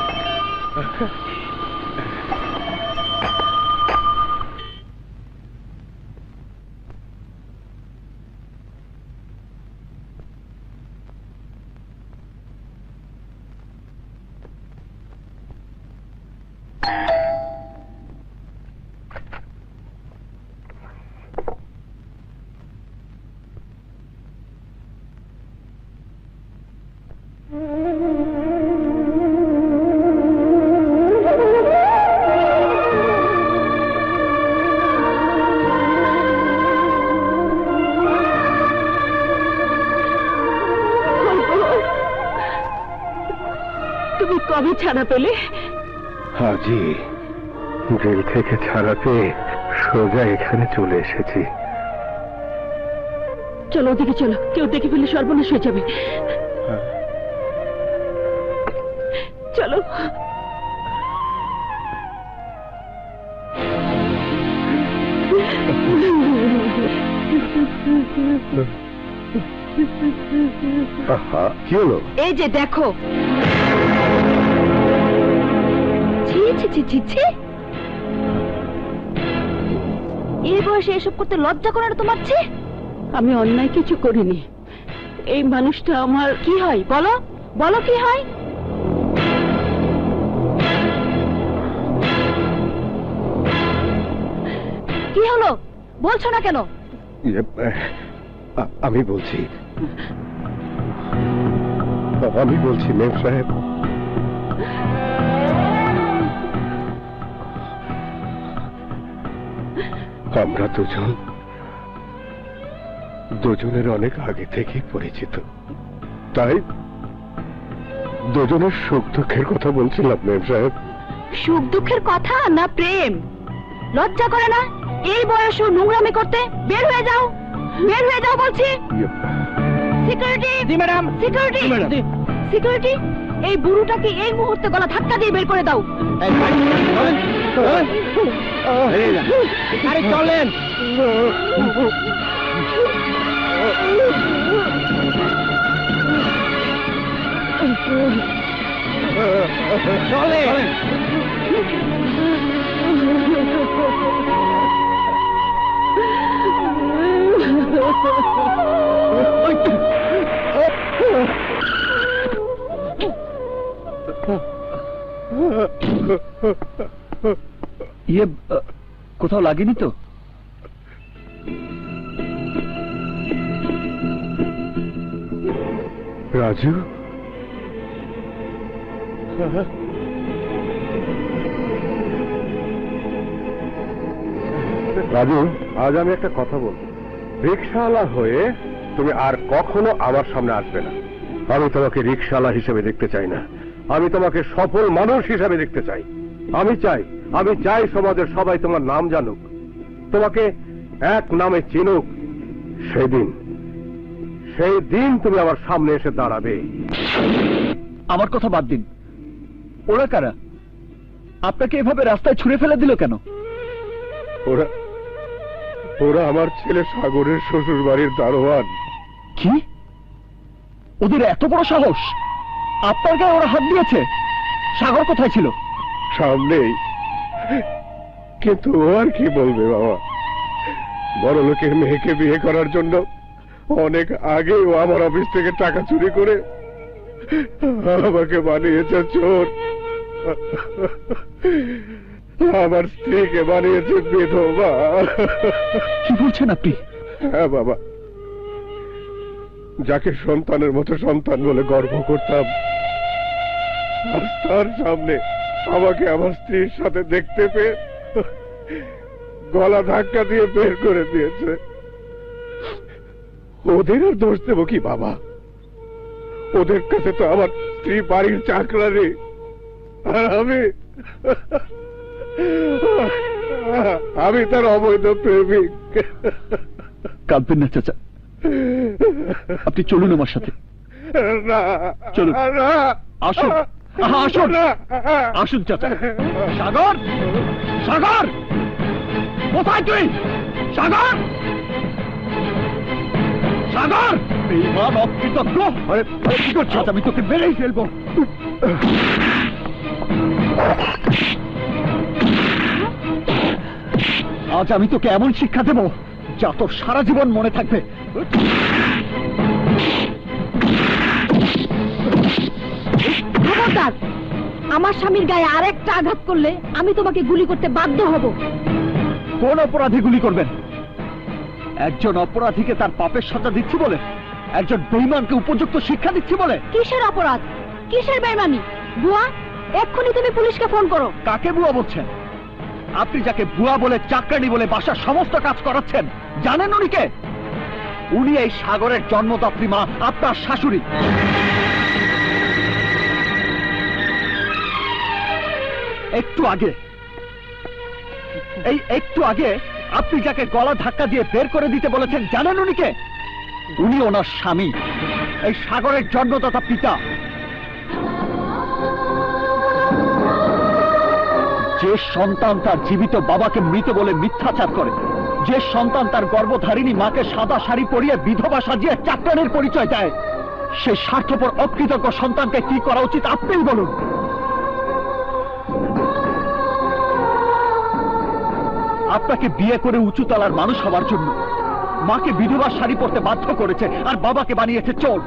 তুমি কবে ছাড়া পেলে? হাজি, জেল থেকে ছাড়া পেয়ে সোজা এখানে চলে এসেছি। চলো ওদিকে চলো, কেউ দেখে ফেলে সর্বনাশ হয়ে যাবে। চলো। কি হলো? এই যে দেখো। ছি ছি ছি ছি ছি, এই বয়সে এসব করতে লজ্জা করে না তোমার? ছি। আমি অন্যায় কিছু করিনি। এই মানুষটা আমার কি হয় বলো, বলো কি হয়? কি হলো বলছো না কেন? আমি বলছি মেম সাহেব, আমরা দুজনের অনেক আগে থেকেই পরিচিত, তাই দুজনের সুখ দুঃখের কথা বলছিলাম মেম সাহেব। সুখ দুঃখের কথা না প্রেম? লজ্জা করে না এই বয়সে নোংরামি করতে? বের হয়ে যাও, বের হয়ে যাও বলছি। সিকিউরিটি। জি ম্যাডাম। সিকিউরিটি, সিকিউরিটি, এই বুড়োটাকে এই মুহূর্তে গলা ধাক্কা দিয়ে বের করে দাও। আরে চলেন। চলেন। ইয়ে কোথাও লাগেনি তো? রাজু, রাজু, আজ আমি একটা কথা বলবো। রিক্সাওয়ালা হয়ে তুমি আর কখনো আমার সামনে আসবে না। আমি তোমাকে রিক্সাওয়ালা হিসেবে দেখতে চাই না, আমি তোমাকে সফল মানুষ হিসেবে দেখতে চাই। আমি চাই সমাজের সবাই তোমার নাম জানুক, তোমাকে এক নামে চিনুক। সেই দিন তুমি আমার সামনে এসে দাঁড়াবে। আমার কথা বাদ দিন, ওরা কারা? আপনাকে এভাবে রাস্তায় ছুঁড়ে ফেলে দিল কেন? ওরা আমার ছেলে সাগরের শ্বশুর বাড়ির দারোয়ান। কি? ওদের এত বড় সাহস? আপনার গায়ে ওরা হাত দিয়েছে? সাগর কোথায় ছিল? সামনেই, কিন্তু ও আর কি বলবে বাবা। বড় লোকের মেয়েকে বিয়ে করার জন্য অনেক আগে ও আমার অফিস থেকে টাকা চুরি করে আমাকে বানিয়েছে চোর, আমার স্ত্রীকে বানিয়েছে বিধবা। কি বলছেন আপনি? হ্যাঁ বাবা, যাকে সন্তানের মতো সন্তান বলে গর্ব করতাম, আজ তার সামনে আমাকে আমার স্ত্রীর সাথে দেখতে পেয়ে গলা ধাক্কা দিয়ে বের করে দিয়েছে। ওদের আর দোষ দেবো কি বাবা? ওদের কাছে তো আমার স্ত্রী বাড়ির চাকরানি, আর আমি তার অবৈধ প্রেমিক। কাঁদবেন না চাচা, আপনি চলুন আমার সাথে। চলুন, আসুন, আসুন, আসুন চাচা। সাগর, সাগর, কোথায় তুই? সাগর, সাগর, বেঈমান অকৃতজ্ঞ! আরে কি করছিস? আমি তোকে মেরেই ফেলবো। আজ আমি তোকে এমন শিক্ষা দেব যা তোর সারা জীবন মনে থাকবে। খবরদার, আমার স্বামীর গায়ে আরেকটা আঘাত করলে আমি তোমাকে গুলি করতে বাধ্য হব। কোন অপরাধী গুলি করবেন? একজন অপরাধীকে তার পাপের সাজা দিচ্ছি বলে? একজন বেঈমানকে উপযুক্ত শিক্ষা দিচ্ছি বলে? কিসের অপরাধ, কিসের বেঈমানি? বুয়া, এক্ষুনি তুমি পুলিশকে ফোন করো। কাকে বুয়া বলছেন? আপনি যাকে বুয়া বলে, চাকরানি বলে বাসার সমস্ত কাজ করাচ্ছেন, জানেন উনি কে? উনি এই সাগরের জন্মদাত্রী মা, আপনার শাশুড়ি। একটু আগে আপনি যাকে গলা ধাক্কা দিয়ে বের করে দিতে বলেছেন, জানেন উনি কে? উনি ওনার স্বামী, এই সাগরের জন্মদাতা পিতা। যে সন্তান তার জীবিত বাবাকে মৃত বলে মিথ্যাচার করে, যে সন্তান তার গর্ভধারিণী মাকে সাদা শাড়ি পরিয়ে বিধবা সাজিয়ে চাকরানির পরিচয় দেয়, সে স্বার্থপর অকৃতজ্ঞ সন্তানকে কি করা উচিত আপনিই বলুন। আপনাকে বিয়ে করে উঁচুতলার মানুষ হওয়ার জন্য মাকে বিধবা শাড়ি পরতে বাধ্য করেছে, আর বাবাকে বানিয়েছে চোর।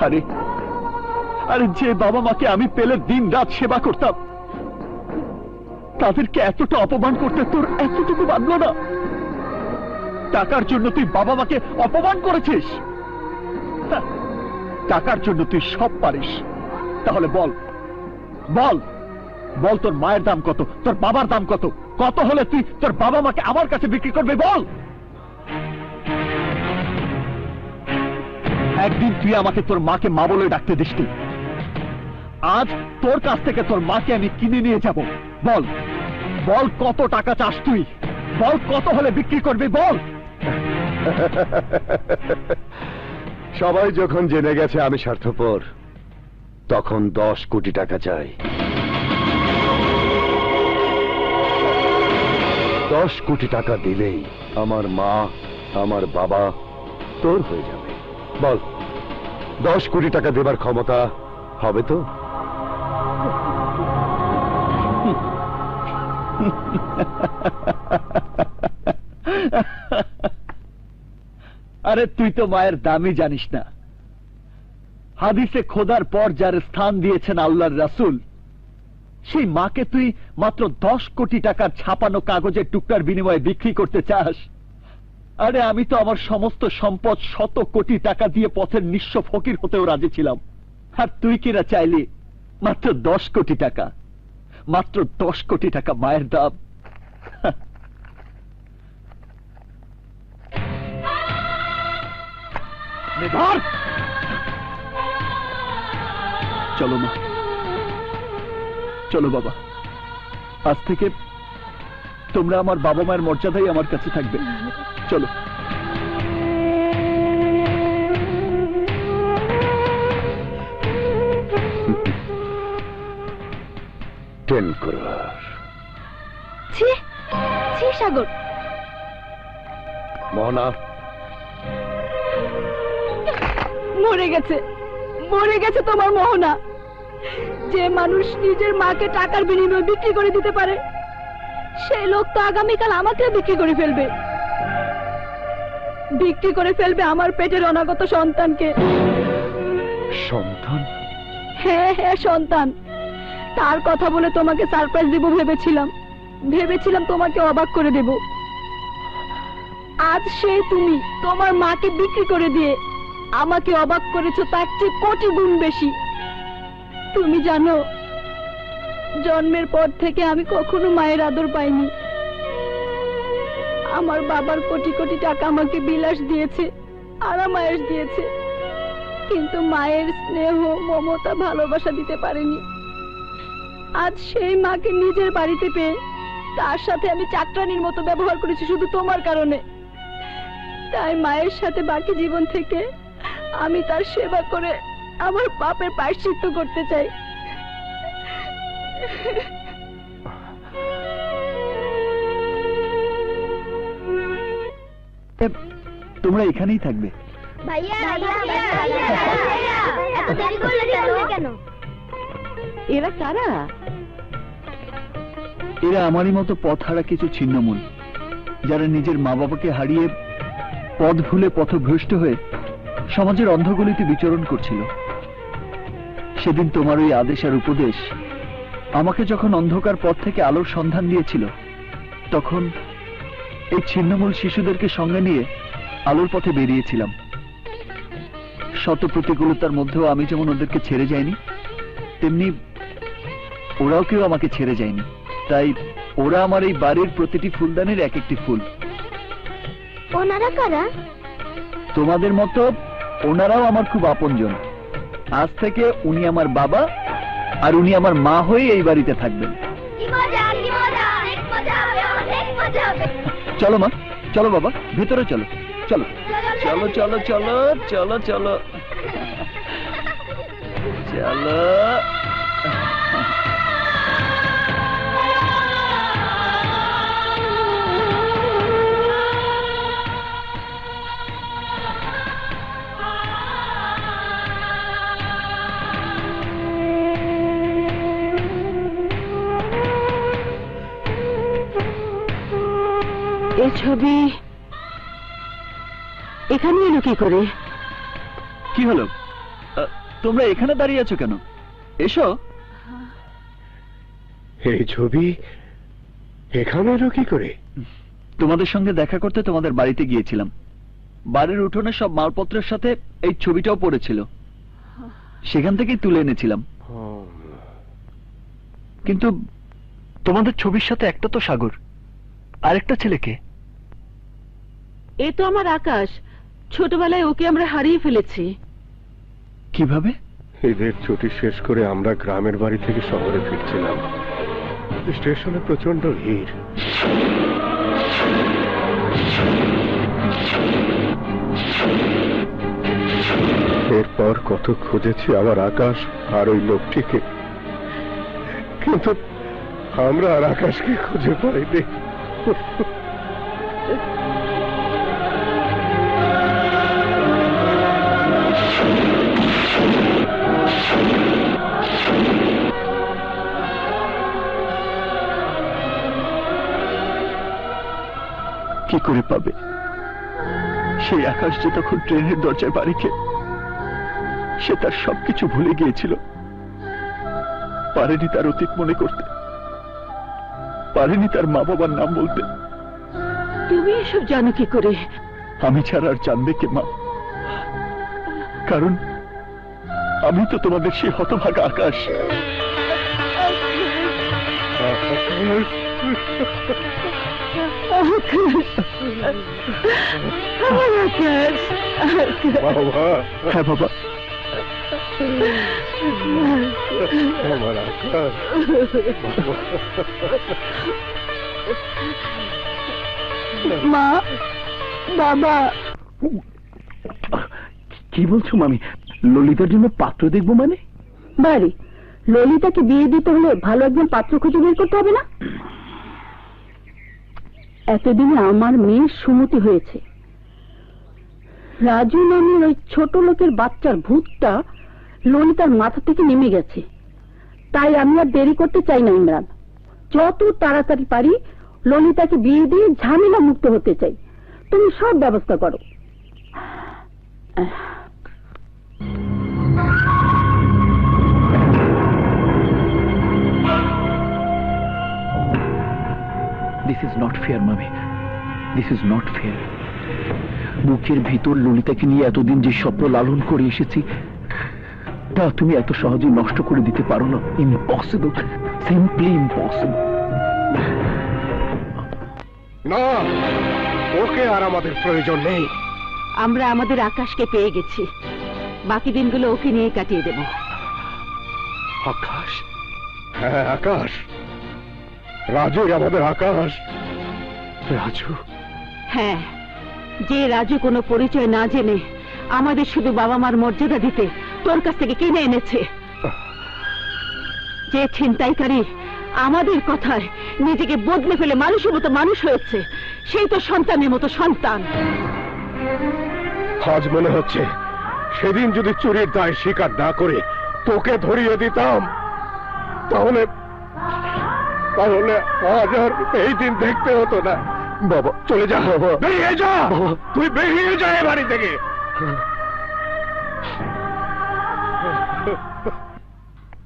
আরে আরে, যে বাবা মাকে আমি পেলে দিন রাত সেবা করতাম, তাদেরকে এতটা অপমান করতে তোর এতটুকু বাঁধলো না? টাকার জন্য তুই বাবা মাকে অপমান করেছিস? টাকার জন্য তুই সব পারিস। তাহলে বল বল বল, তোর মায়ের দাম কত, তোর বাবার দাম কত? কত হলে তুই তোর বাবা মাকে আমার কাছে বিক্রি করবি? বল। একদিন তুই আমাকে তোর মাকে মা বলে ডাকতে দিসনি, আজ তোর কাছ থেকে তোর মাকে আমি কিনে নিয়ে যাব। বল বল, কত টাকা চাস তুই? বল, কত হলে বিক্রি করবি? বল। সবাই যখন জেনে গেছে আমি স্বার্থপর, তখন 10 কোটি টাকা চাই। 10 কোটি টাকা দিলেই আমার মা, আমার বাবা তোর হয়ে যাবে। বল, 10 কোটি টাকা দেবার ক্ষমতা হবে তো? আরে তুই তো মায়ের দামই জানিস না। হাদিসে খোদার পর যার স্থান দিয়েছেন আল্লাহর রাসূল, সেই মাকে তুই মাত্র 10 কোটি টাকার ছাপানো কাগজের টুকরার বিনিময়ে বিক্রি করতে চাস? আরে আমি তো আমার সমস্ত সম্পদ 100 কোটি টাকা দিয়ে পথের নিঃস্ব ফকির হতেও রাজি ছিলাম, আর তুই কিনা চাইলি মাত্র 10 কোটি টাকা। মাত্র 10 কোটি টাকা মায়ের দাম। ধর। চলো মা, চলো বাবা, আজ থেকে তোমরা আমার বাবা মায়ের মর্যাদাই আমার কাছে থাকবে। চলো। 10 crore। ছি ছি সাগর, মোহনা, মরে গেছে, মরে গেছে তোমার মোহনা। যে মানুষ নিজের মাকে টাকার বিনিময়ে বিক্রি করে দিতে পারে, সেই লোক তো আগামীকাল আমাকে বিক্রি করে ফেলবে। বিক্রি করে ফেলবে আমার পেটের অনাগত সন্তানকে। সন্তান? হ্যাঁ হ্যাঁ, সন্তান। তার কথা বলে তোমাকে সারপ্রাইজ দেব ভেবেছিলাম, ভেবেছিলাম তোমাকে অবাক করে দেব। আজ সে তুমি তোমার মাকে বিক্রি করে দিয়ে আমাকে অবাক করেছো তার চেয়ে কোটি গুণ বেশি। তুমি জানো, জন্মের পর থেকে আমি কখনো মায়ের আদর পাইনি। আমার বাবার কোটি কোটি টাকা আমাকে বিলাস দিয়েছে, আরামায়েশ দিয়েছে, কিন্তু মায়ের স্নেহ, মমতা, ভালোবাসা দিতে পারেনি। আজ সেই মাকে নিজের বাড়িতে পেয়ে তার সাথে আমি চাকরানির মতো ব্যবহার করেছি শুধু তোমার কারণে। তাই মায়ের সাথে বাকি জীবন থেকে আমি তার সেবা করে আমার পাপের প্রায়শ্চিত্ত করতে চাই। তোমরা এখানেই থাকবে? ভাইয়া এত দেরি করলে কেন? এরা কারা? এরা আমারই মতো পথ হারা কিছু ছিন্নমূল, যারা নিজের মা বাবাকে হারিয়ে পথ ভুলে পথভ্রষ্ট হয়ে সমাজের অন্ধগলিতে বিচরণ করছিল। সেদিন তোমার ওই আদেশ আর উপদেশ আমাকে যখন অন্ধকার পথ থেকে আলোর সন্ধান দিয়েছিল, তখন এই ছিন্নমূল শিশুদেরকে সঙ্গে নিয়ে আলোর পথে বেরিয়েছিলাম। শত প্রতিকূলতার মধ্যেও আমি যেমন ওদেরকে ছেড়ে যাইনি, তেমনি ওরাও কেউ আমাকে ছেড়ে যায়নি। তাই ওরা আমার এই বাড়ির প্রতিটি ফুলদানির এক একটি ফুল। ওনারা কারা? তোমাদের মতো ওনারাও আমার খুব আপনজন। আজ থেকে উনি আমার বাবা আর উনি আমার মা হয়ে এই বাড়িতে থাকবেন। কি মজা, কি মজা, অনেক মজা হবে, অনেক মজা হবে। চলো মা, চলো বাবা, ভেতরে চলো। চলো চলো চলো চলো চলো চলো চলো। এই ছবি এখানে এলো কি করে? কি হলো? তোমরা এখানে দাঁড়িয়ে আছো কেন? এসো। এই ছবি এখানে এলো কি করে? তোমাদের সঙ্গে দেখা করতে তোমাদের বাড়িতে গিয়েছিলাম। বাড়ির উঠোনে সব মালপত্রের সাথে এই ছবিটাও পড়েছিল, সেখান থেকেই তুলে এনেছিলাম। কিন্তু তোমাদের ছবির সাথে একটা তো সাগর, আরেকটা ছেলেকে। এ তো আমার আকাশ। ছোটবেলায় ওকে আমরা হারিয়ে ফেলেছি। কিভাবে? ঈদের ছুটি শেষ করে আমরা গ্রামের বাড়ি থেকে শহরে ফিরছিলাম। স্টেশনে প্রচন্ড ভিড়। এরপর কত খুঁজেছি আমার আকাশ আর ওই লোকটিকে, কিন্তু আমরা আর আকাশকে খুঁজে পাইনি। কি করে পাবে? সেই আকাশ যে তখন ট্রেনের দরজায় বাড়ি খেয়ে সে তার সবকিছু ভুলে গিয়েছিল, পারেনি তার অতীত মনে করতে, পারেনি তার মা বাবার নাম বলতে। তুমি এসব জানো কি করে? আমি ছাড়া আর জানবে কে মা? কারণ আমি তো তোমাদের সেই হতভাগা আকাশ। বাবা, হ্যাঁ বাবা, আমার আকাশ, মা, বাবা, কি বলছো মামি? ললিতার জন্য পাত্র দেখবো মানে? বাড়ি ললিতাকে বিয়ে দিতে হলে ভালো একজন পাত্র খুঁজে বের করতে হবে না? এতদিনে আমার মেয়ের সুমতি হয়েছে, রাজু নামের ওই ছোট লোকের বাচ্চার ভূতটা ললিতার মাথা থেকে নেমে গেছে। তাই আমি আর দেরি করতে চাই না ইমরান, যত তাড়াতাড়ি পারি ললিতাকে বিয়ে দিয়ে ঝামেলা মুক্ত হতে চাই। তুমি সব ব্যবস্থা করো। দিস ইজ নট ফেয়ার মামি, দিস ইজ নট ফেয়ার। বুকের ভিতর ললিতাকে নিয়ে এতদিন যে স্বপ্ন লালন করে এসেছি তা তুমি এত সহজে নষ্ট করে দিতে পারো না। Impossible, simply impossible. না, ওকে আর আমাদের প্রয়োজন নেই। আমরা আমাদের আকাশকে পেয়ে গেছি, বাকি দিনগুলো ওকে নিয়ে কাটিয়ে দেব। আকাশ? হ্যাঁ আকাশ, রাজু আমাদের আকাশ। রাজু? হ্যাঁ, যে রাজু কোনো পরিচয় না জেনে আমাদের শুধু বাবা মার মর্যাদা দিতে তোর কাছ থেকে কিনে এনেছে, যে ছিনতাইকারী আমাদের কথায় নিজেকে বদলে ফেলে মানুষের মতো মানুষ হয়েছে, সেই তো সন্তানের মতো সন্তান। আজ মনে হচ্ছে সেদিন যদি চুরির দায় স্বীকার না করে তোকে ধরিয়ে দিতাম তাহলে তাহলে আজ আর এই দিন দেখতে হতো না। বাবা চলে যা, বেরিয়ে যা, তুই বেরিয়ে যা এ বাড়ি থেকে।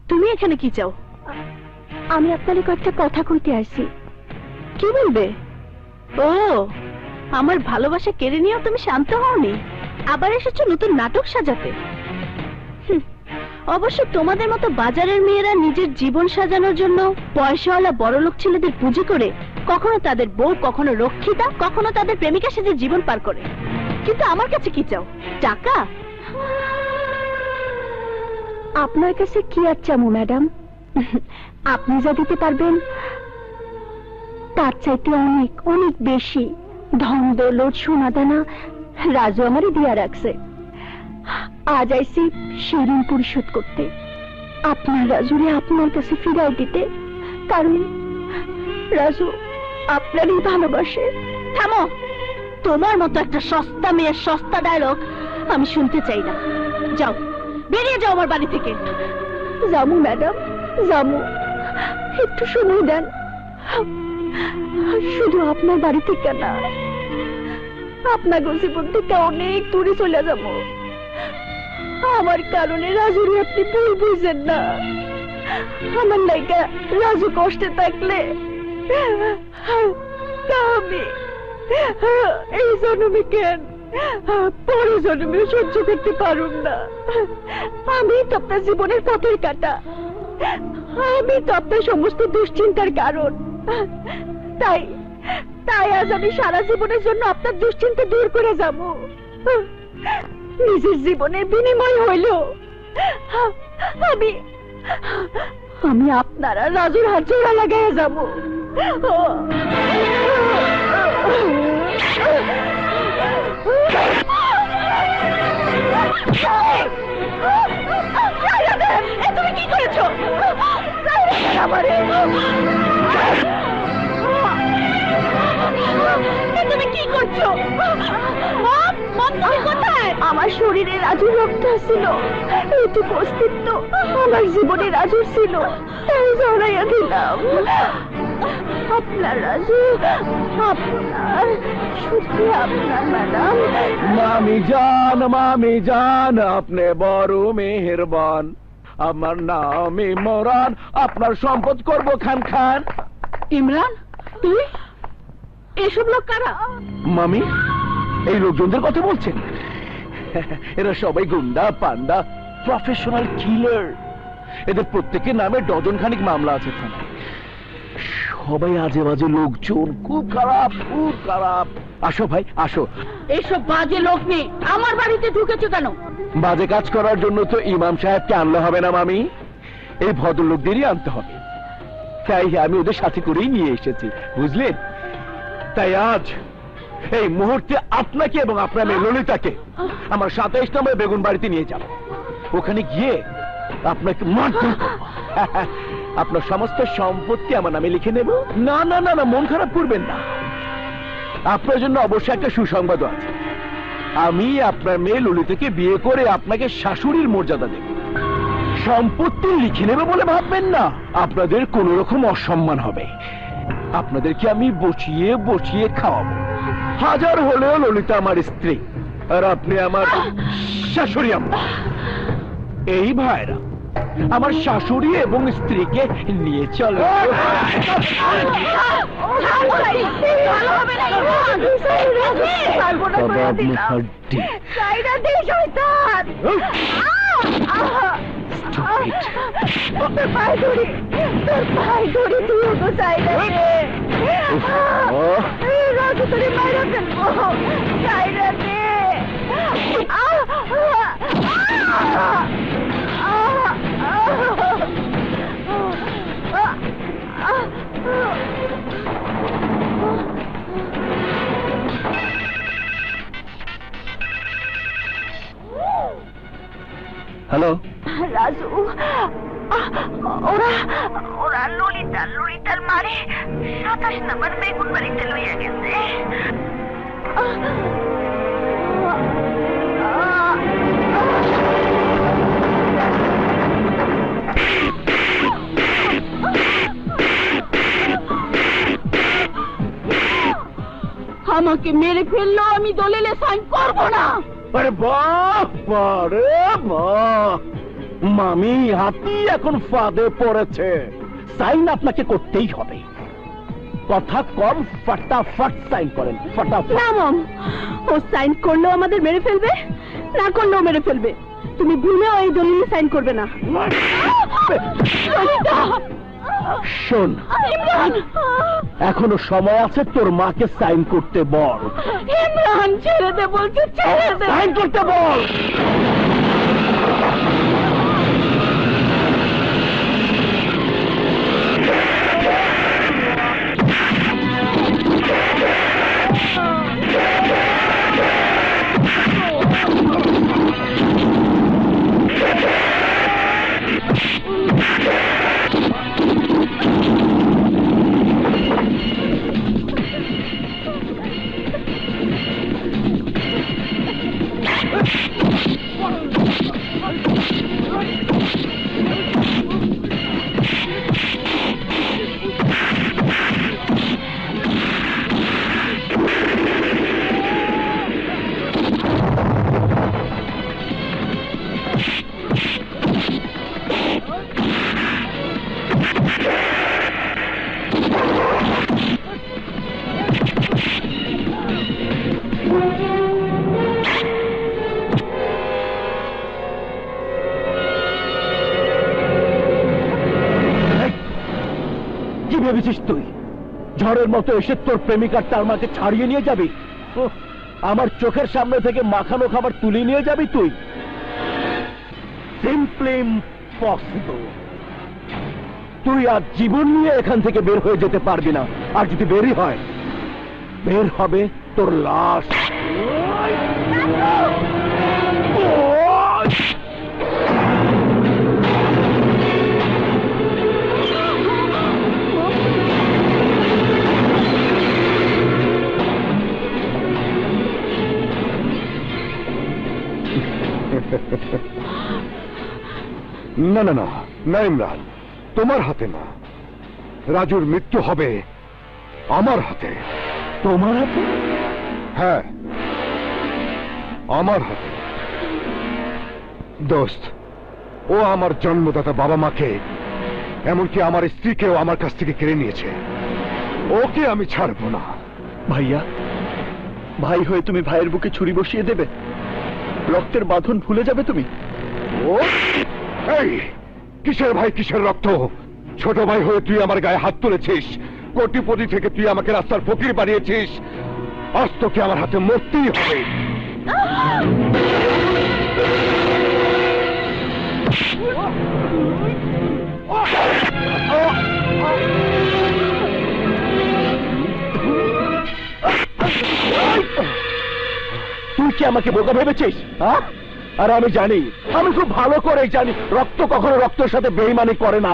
তুমি এখানে কি চাও? আমি আপনার কয়েকটা কথা কইতে আসছি। কি বলবে? ও, আমার ভালোবাসা কেড়ে নিয়েও তুমি শান্ত হওনি, আবার এসেছো নতুন নাটক সাজাতে। অবশ্য তোমাদের মতো বাজারের মেয়েরা নিজের জীবন সাজানোর জন্য পয়সাওয়ালা বড়লোক ছেলেদের পুঁজি করে কখনো তাদের বউ, কখনো রক্ষিতা, কখনো তাদের প্রেমিকা সেজে জীবন পার করে। কিন্তু আমার কাছে কি চাও? টাকা? আপনার কাছে কি আর চামু ম্যাডাম? আপনি যা দিতে পারবেন তার চাইতে অনেক অনেক বেশি ধন দৌলত সোনা দানা রাজু আমারই দিয়া রাখছে। আজ আইসি সেই ঋণ পরিশোধ করতে, আপনার রাজুরে আপনার কাছে ফিরাই দিতে, কারণ রাজু আপনারই ভালোবাসে। থামো, তোমার মতো একটা সস্তা মেয়ের সস্তা ডায়লগ আমি শুনতে চাই না। যাও, বেরিয়ে যাও আমার বাড়ি থেকে। জামু ম্যাডাম, জামু, একটু সময় দেন। শুধু আপনার বাড়ি থেকে না, আপনার জীবন থেকে অনেক দূরে চলে যাব। আমার কারণে রাজুর আপনি ভুল বুঝেন না। আমার লাইগা রাজু কষ্টে থাকলে আমি এই জন্মে কেন পরে জন্মে সহ্য করতে পারুম না। আমি তো আপনার জীবনের পথের কাটা, আমি তো আপনার সমস্ত দুশ্চিন্তার কারণ। তাই তাই আজ আমি সারা জীবনের জন্য আপনার দুশ্চিন্তা দূর করে যাব। নিজের জীবনের বিনিময় হইল আমি আমি আপনারা রাজুর হাত জোড়া লাগাইয়া যাব। তুমি কি করেছো? তুমি কি করছো? আমার শরীরে রাজুর রক্ত ছিল, এইটুকু অস্তিত্ব আমার জীবনে রাজুর ছিল, তাই জড়াইয়া দিলাম। আপনার রাজু, আপনার, শুধু আপনার ম্যাডাম। মামি জান আপনি বড় মেহেরবান, আমার নাম ইমরান, আপনার সম্পদ করব খান খান। ইমরান, তুই? এসব লোক কারা? মামি, এই লোকজনদের কথা বলছেন? এরা সবাই গুন্ডা পান্ডা, প্রফেশনাল কিলার। এদের প্রত্যেকের নামে ডজন খানিক মামলা আছে থানায়। সবাই আজে বাজে লোকজন, খুব খারাপ খুব খারাপ। আসো ভাই আসো। এইসব বাজে লোক নিয়ে আমার বাড়িতে ঢুকেছো কেন? বাজে কাজ করার জন্য তো ইমাম সাহেবকে আনলে হবে না মামি, এই ভদ্রলোকদেরই আনতে হবে। তাই আমি ওদের সাথে করেই নিয়ে এসেছি, বুঝলেন? তাই আজ এই মুহূর্তে আপনাকে এবং আপনার মেয়ে ললিতাকে আমার 27 নম্বর বেগুন বাড়িতে নিয়ে যাব। ওখানে গিয়ে আপনাকে মারধর করব। আপনার সমস্ত সম্পত্তি আমার নামে লিখে নেব। না না না না, মন খারাপ করবেন না। আপনার জন্য অবশ্যই একটা সুসংবাদ আছে। আমি আপনার মেয়ে ললিতাকে বিয়ে করে আপনাকে শাশুড়ির মর্যাদা দেব। সম্পত্তি লিখে নেবে বলে ভাববেন না, আপনাদের কোন রকম অসম্মান হবে। আপনাদেরকে আমি বসিয়ে বসিয়ে খাওয়াবো। হাজার হলেও ললিতা আমার স্ত্রী, আর আপনি আমার শাশুড়ি আম্মা। এই ভাইরা আমার শাশুড়ি এবং স্ত্রীকে নিয়ে চলো। রাজু তোরে মাইরা ফেলবো, সাইরা দে। হ্যালো রাজু, ওরা ওরা ললিতার মারে 27 নম্বর বেগুন বাড়িতে লইয়া গেছে। আমাকে মেরে ফেললো, আমি দলিলে সাইন করবো না। আরে বাবা রে বাহ, মামি হাতি এখন ফাঁদে পড়েছে। সাইন আপনাকে করতেই হবে। কথা কম, ফটাফট সাইন করেন, ফটাফট। না মম, ও সাইন করলেও আমাদের মেরে ফেলবে, না করলেও মেরে ফেলবে। তুমি ভুলেও এই দলিলে সাইন করবে না। শোন, ইমরান, এখনো সময় আছে, তোর মাকে সাইন করতে বল। ইমরান ছেড়ে দে বলছে, ছেড়ে দে। সাইন করতে বল। কি ভেবেছিস তুই ঝড়ের মতো এসে তোর প্রেমিকার তার মাকে ছাড়িয়ে নিয়ে যাবি? আমার চোখের সামনে থেকে মাখানো খাবার তুলে নিয়ে যাবি তুই? Simply impossible. তুই আর জীবন নিয়ে এখান থেকে বের হয়ে যেতে পারবি না। আর যদি বেরই হয়, বের হবে তোর লাশ। না না না না ইমরান, তোমার হাতে না। রাজুর মৃত্যু হবে আমার হাতে। তোমার হাতে? হ্যাঁ, আমার হাতে। দোস্ত, ও আমার জন্মদাতা বাবা মাকে, এমনকি আমার স্ত্রীকেও আমার কাছ থেকে কেড়ে নিয়েছে। ওকে আমি ছাড়বো না। ভাইয়া, ভাই হয়ে তুমি ভাইয়ের বুকে ছুরি বসিয়ে দেবে? রক্তের বাঁধন ভুলে যাবে তুমি? ও এই, কিসের ভাই কিসের রক্ত? ছোট ভাই হয়ে তুই আমার গায়ে হাত তুলেছিস, কোটিপতি থেকে তুই আমাকে রাস্তার ফকির বানিয়েছিস। আজ তোকে আমার হাতে মরতেই হবে। তুই কি আমাকে বোকা ভেবেছিস? হ্যাঁ, আর আমি জানি, আমি খুব ভালো করে জানি রক্ত কখনো রক্তের সাথে বেইমানি করে না।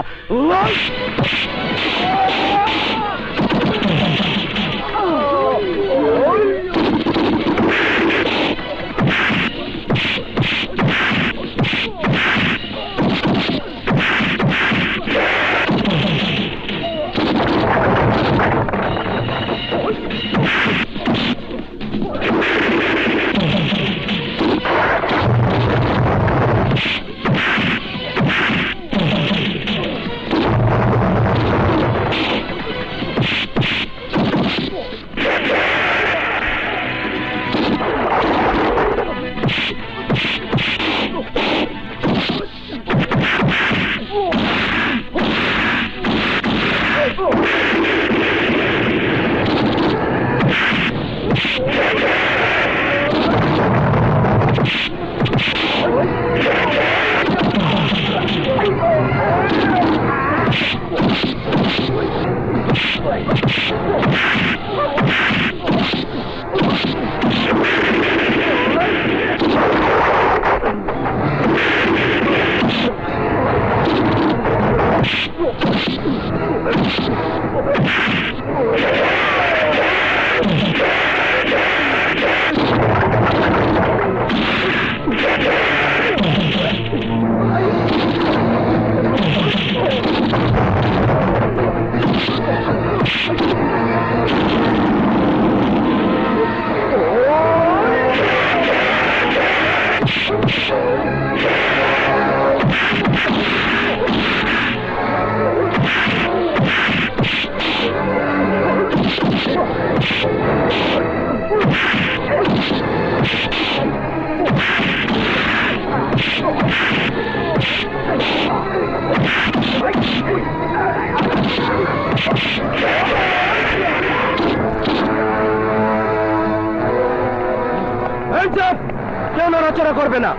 কেউ নড়াচড়া করবে না।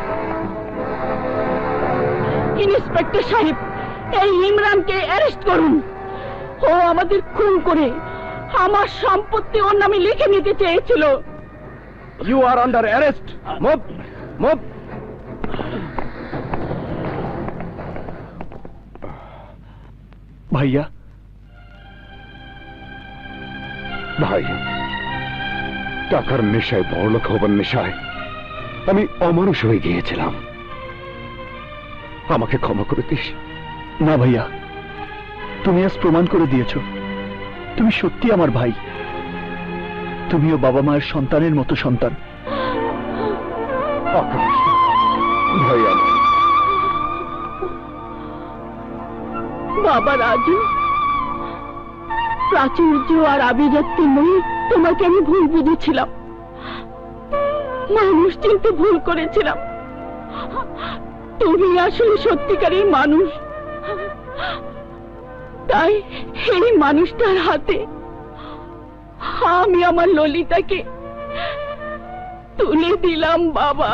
ইন্সপেক্টর সাহেব, এই ইমরানকে অ্যারেস্ট করুন। ও আমাদের খুন করে আমার সম্পত্তি ওর নামে লিখে নিতে চেয়েছিল। You are under arrest. Move, move. ভাইয়া, ভাই, টাকার নেশায়, বড়লোক হবার নেশায় আমি অমানুষ হয়ে গিয়েছিলাম। আমাকে ক্ষমা করে দিস। না ভাইয়া, তুমি আজ প্রমাণ করে দিয়েছো তুমি সত্যি আমার ভাই। তুমিও বাবা মায়ের সন্তানের মতো সন্তান। আকাশ, ভাই আমার। বাবা রাজু, প্রাচুর্য আর আভিজাত্যে নয়, তোমাকে আমি ভুল বুঝেছিলাম, মানুষ চিনতে ভুল করেছিলাম। তুমি আসলে সত্যিকারের মানুষ। তাই এই মানুষটার হাতে আমি আমার ললিতাকে তুলে দিলাম বাবা।